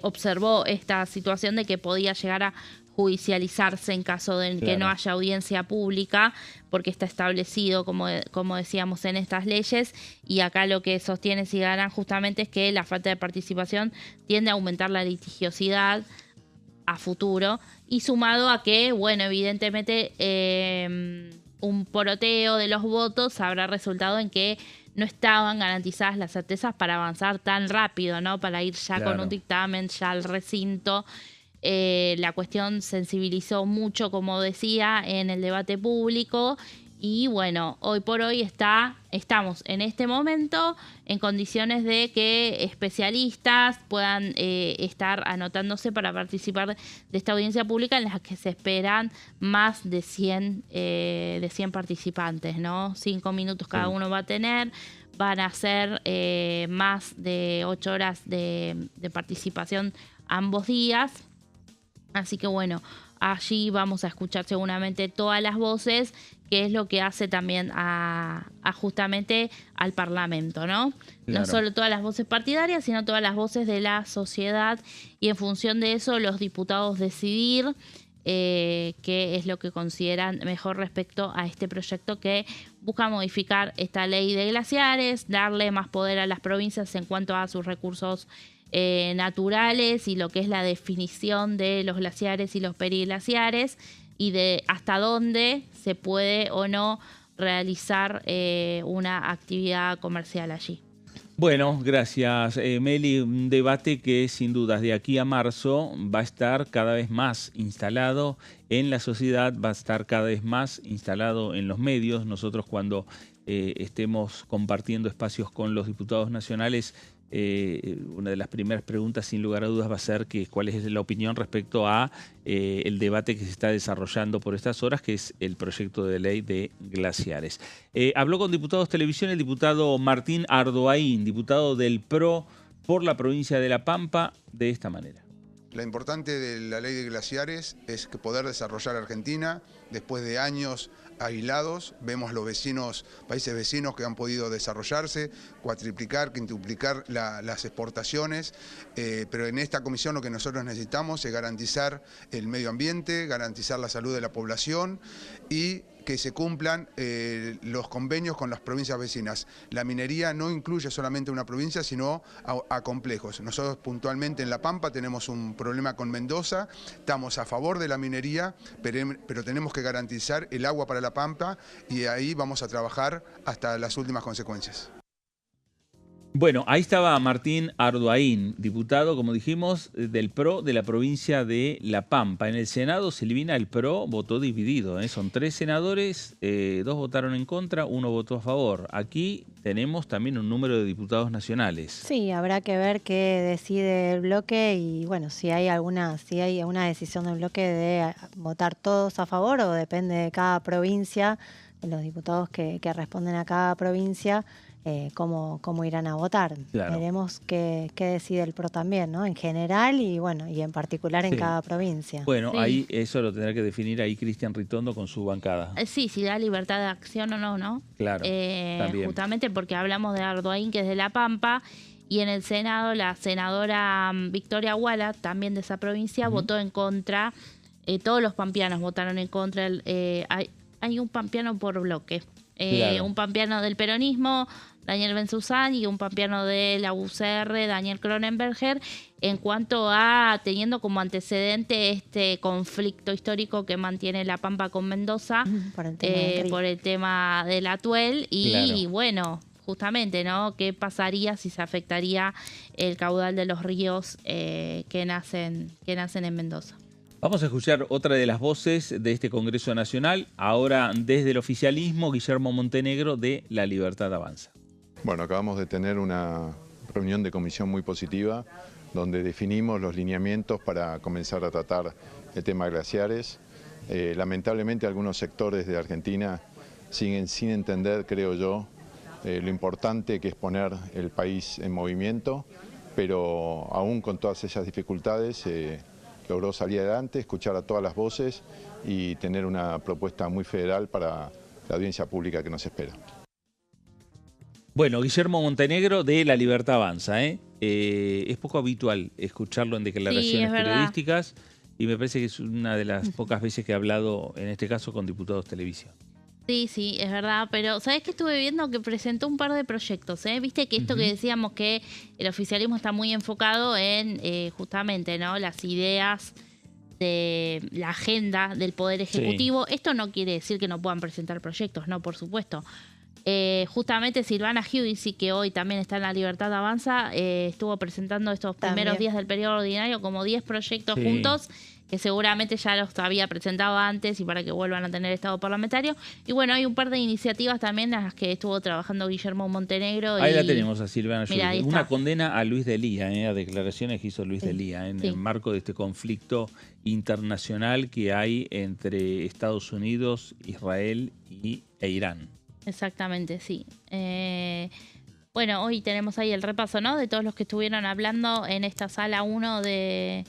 observó esta situación de que podía llegar a judicializarse en caso de que no haya audiencia pública, porque está establecido, como decíamos, en estas leyes, y acá lo que sostiene Cigarán justamente es que la falta de participación tiende a aumentar la litigiosidad a futuro, y sumado a que, bueno, evidentemente un poroteo de los votos habrá resultado en que no estaban garantizadas las certezas para avanzar tan rápido, ¿no? Para ir ya con un dictamen, ya al recinto. La cuestión sensibilizó mucho, como decía, en el debate público, y bueno, hoy por hoy estamos en este momento en condiciones de que especialistas puedan estar anotándose para participar de esta audiencia pública, en la que se esperan más de 100 participantes, ¿no? 5 minutos cada uno va a tener. Van a ser más de 8 horas de participación ambos días. Así que bueno, allí vamos a escuchar seguramente todas las voces, que es lo que hace también justamente al Parlamento, ¿no? Claro. No solo todas las voces partidarias, sino todas las voces de la sociedad, y en función de eso los diputados decidir qué es lo que consideran mejor respecto a este proyecto que busca modificar esta ley de glaciares, darle más poder a las provincias en cuanto a sus recursos naturales y lo que es la definición de los glaciares y los periglaciares, y de hasta dónde se puede o no realizar una actividad comercial allí. Bueno, gracias, Meli. Un debate que sin dudas de aquí a marzo va a estar cada vez más instalado en la sociedad, va a estar cada vez más instalado en los medios. Nosotros, cuando estemos compartiendo espacios con los diputados nacionales, una de las primeras preguntas, sin lugar a dudas, va a ser cuál es la opinión respecto a el debate que se está desarrollando por estas horas, que es el proyecto de ley de glaciares. Habló con Diputados Televisión el diputado Martín Ardoaín, diputado del PRO por la provincia de La Pampa, de esta manera. Lo importante de la ley de glaciares es que poder desarrollar Argentina, después de años aislados, vemos los países vecinos que han podido desarrollarse, cuatriplicar, quintuplicar las exportaciones, pero en esta comisión lo que nosotros necesitamos es garantizar el medio ambiente, garantizar la salud de la población y que se cumplan los convenios con las provincias vecinas. La minería no incluye solamente una provincia, sino a complejos. Nosotros puntualmente en La Pampa tenemos un problema con Mendoza, estamos a favor de la minería, pero tenemos que garantizar el agua para La Pampa y ahí vamos a trabajar hasta las últimas consecuencias. Bueno, ahí estaba Martín Arduaín, diputado, como dijimos, del PRO de la provincia de La Pampa. En el Senado se elimina el PRO, votó dividido, ¿eh? Son 3 senadores, 2 votaron en contra, 1 votó a favor. Aquí tenemos también un número de diputados nacionales. Sí, habrá que ver qué decide el bloque y bueno, si hay alguna decisión del bloque de votar todos a favor o depende de cada provincia, de los diputados que responden a cada provincia. Cómo irán a votar. Claro. Veremos qué decide el PRO también, ¿no? En general y bueno, y en particular en cada provincia. Bueno, Sí. ahí eso lo tendrá que definir ahí Cristian Ritondo con su bancada. Sí, si da libertad de acción o no, ¿no? Claro, también. Justamente porque hablamos de Arduaín, que es de La Pampa, y en el Senado la senadora Victoria Huala, también de esa provincia, votó en contra. Todos los pampeanos votaron en contra. Hay un pampeano por bloque. Claro. Un pampeano del peronismo, Daniel Benzuzán, y un pampeano de la UCR, Daniel Cronenberger, en cuanto a teniendo como antecedente este conflicto histórico que mantiene La Pampa con Mendoza por el tema del Atuel y bueno, justamente, ¿no? ¿Qué pasaría si se afectaría el caudal de los ríos que nacen en Mendoza? Vamos a escuchar otra de las voces de este Congreso Nacional, ahora desde el oficialismo, Guillermo Montenegro de La Libertad Avanza. Bueno, acabamos de tener una reunión de comisión muy positiva, donde definimos los lineamientos para comenzar a tratar el tema de glaciares. Lamentablemente algunos sectores de Argentina siguen sin entender, creo yo, lo importante que es poner el país en movimiento, pero aún con todas esas dificultades logró salir adelante, escuchar a todas las voces y tener una propuesta muy federal para la audiencia pública que nos espera. Bueno, Guillermo Montenegro de La Libertad Avanza, ¿eh? Es poco habitual escucharlo en declaraciones periodísticas y me parece que es una de las pocas veces que ha hablado, en este caso, con diputados de televisión. Sí, es verdad, pero ¿sabés qué estuve viendo? Que presentó un par de proyectos, ¿eh? Viste que esto que decíamos que el oficialismo está muy enfocado en justamente, ¿no? Las ideas de la agenda del Poder Ejecutivo. Sí. Esto no quiere decir que no puedan presentar proyectos, no, por supuesto. Justamente Silvana Giudici, que hoy también está en La Libertad Avanza, estuvo presentando estos primeros días del periodo ordinario como 10 proyectos juntos, que seguramente ya los había presentado antes y para que vuelvan a tener estado parlamentario. Y bueno, hay un par de iniciativas también en las que estuvo trabajando Guillermo Montenegro. Ahí la tenemos a Silvana Giudici. Una condena a Luis Delía, a declaraciones que hizo Luis Delía en el marco de este conflicto internacional que hay entre Estados Unidos, Israel e Irán. Exactamente, sí. Bueno, hoy tenemos ahí el repaso, ¿no? De todos los que estuvieron hablando en esta sala 1 del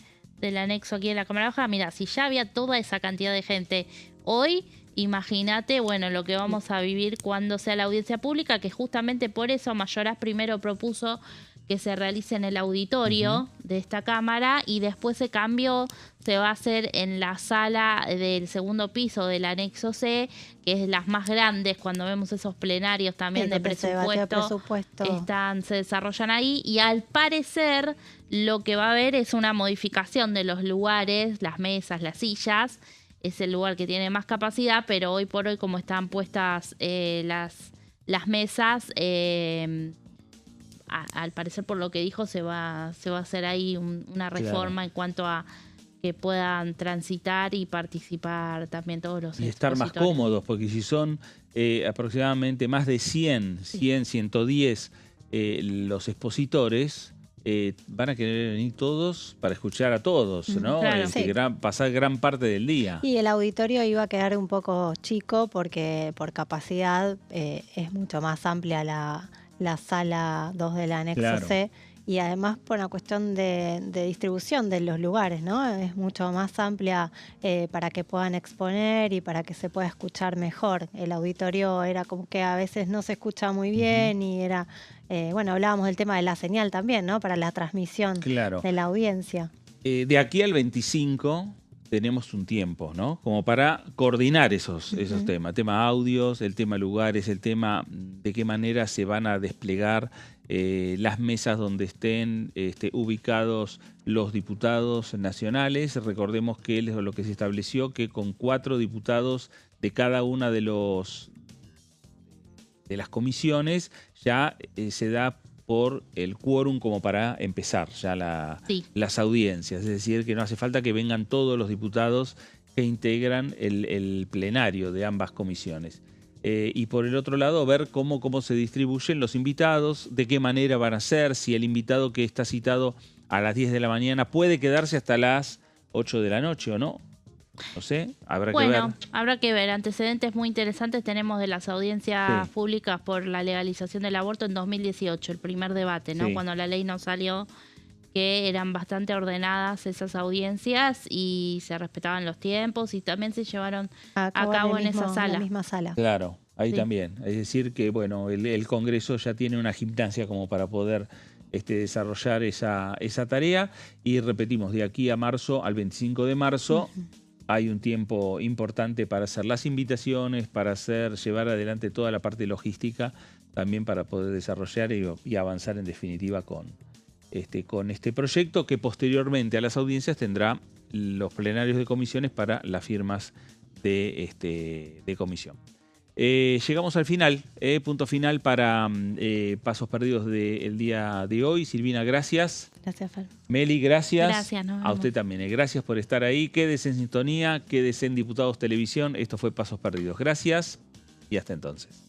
anexo aquí en la Cámara Baja. Mira, si ya había toda esa cantidad de gente hoy, imagínate, bueno, lo que vamos a vivir cuando sea la audiencia pública, que justamente por eso Mayoraz primero propuso que se realice en el auditorio de esta Cámara y después ese cambio se va a hacer en la sala del segundo piso del anexo C, que es las más grandes, cuando vemos esos plenarios también de presupuesto, se desarrollan ahí, y al parecer lo que va a haber es una modificación de los lugares, las mesas, las sillas. Es el lugar que tiene más capacidad, pero hoy por hoy, como están puestas las mesas, al parecer, por lo que dijo, se va a hacer ahí una reforma en cuanto a que puedan transitar y participar también todos los y estar más cómodos, porque si son aproximadamente más de 110 los expositores, van a querer venir todos para escuchar a todos, ¿no? Claro, pasar gran parte del día. Y el auditorio iba a quedar un poco chico porque por capacidad es mucho más amplia la sala 2 del anexo C y además por una cuestión de distribución de los lugares, ¿no? Es mucho más amplia para que puedan exponer y para que se pueda escuchar mejor. El auditorio era como que a veces no se escucha muy bien y era, bueno, hablábamos del tema de la señal también, ¿no? Para la transmisión de la audiencia. De aquí al 25 tenemos un tiempo, ¿no? Como para coordinar esos temas. El tema audios, el tema lugares, el tema de qué manera se van a desplegar las mesas donde estén ubicados los diputados nacionales. Recordemos que lo que se estableció que con 4 diputados de cada una de las comisiones ya se da por el quórum como para empezar ya las audiencias. Es decir, que no hace falta que vengan todos los diputados que integran el plenario de ambas comisiones. Y por el otro lado, ver cómo se distribuyen los invitados, de qué manera van a ser, si el invitado que está citado a las 10 de la mañana puede quedarse hasta las 8 de la noche o no. No sé, habrá que ver. Bueno, habrá que ver. Antecedentes muy interesantes tenemos de las audiencias públicas por la legalización del aborto en 2018, el primer debate, ¿no? Cuando la ley no salió, que eran bastante ordenadas esas audiencias y se respetaban los tiempos y también se llevaron a cabo en esa sala. En la misma sala. Claro, ahí también. Es decir que, bueno, el Congreso ya tiene una gimnasia como para poder desarrollar esa tarea y repetimos, de aquí a marzo, al 25 de marzo, hay un tiempo importante para hacer las invitaciones, para llevar adelante toda la parte logística, también para poder desarrollar y avanzar en definitiva con este proyecto que posteriormente a las audiencias tendrá los plenarios de comisiones para las firmas de comisión. Llegamos al final, punto final para Pasos Perdidos del día de hoy. Silvina, gracias. Gracias, Fer. Meli, gracias. Gracias, nos vemos. A usted también. Gracias por estar ahí. Quédese en sintonía, quédese en Diputados Televisión. Esto fue Pasos Perdidos. Gracias y hasta entonces.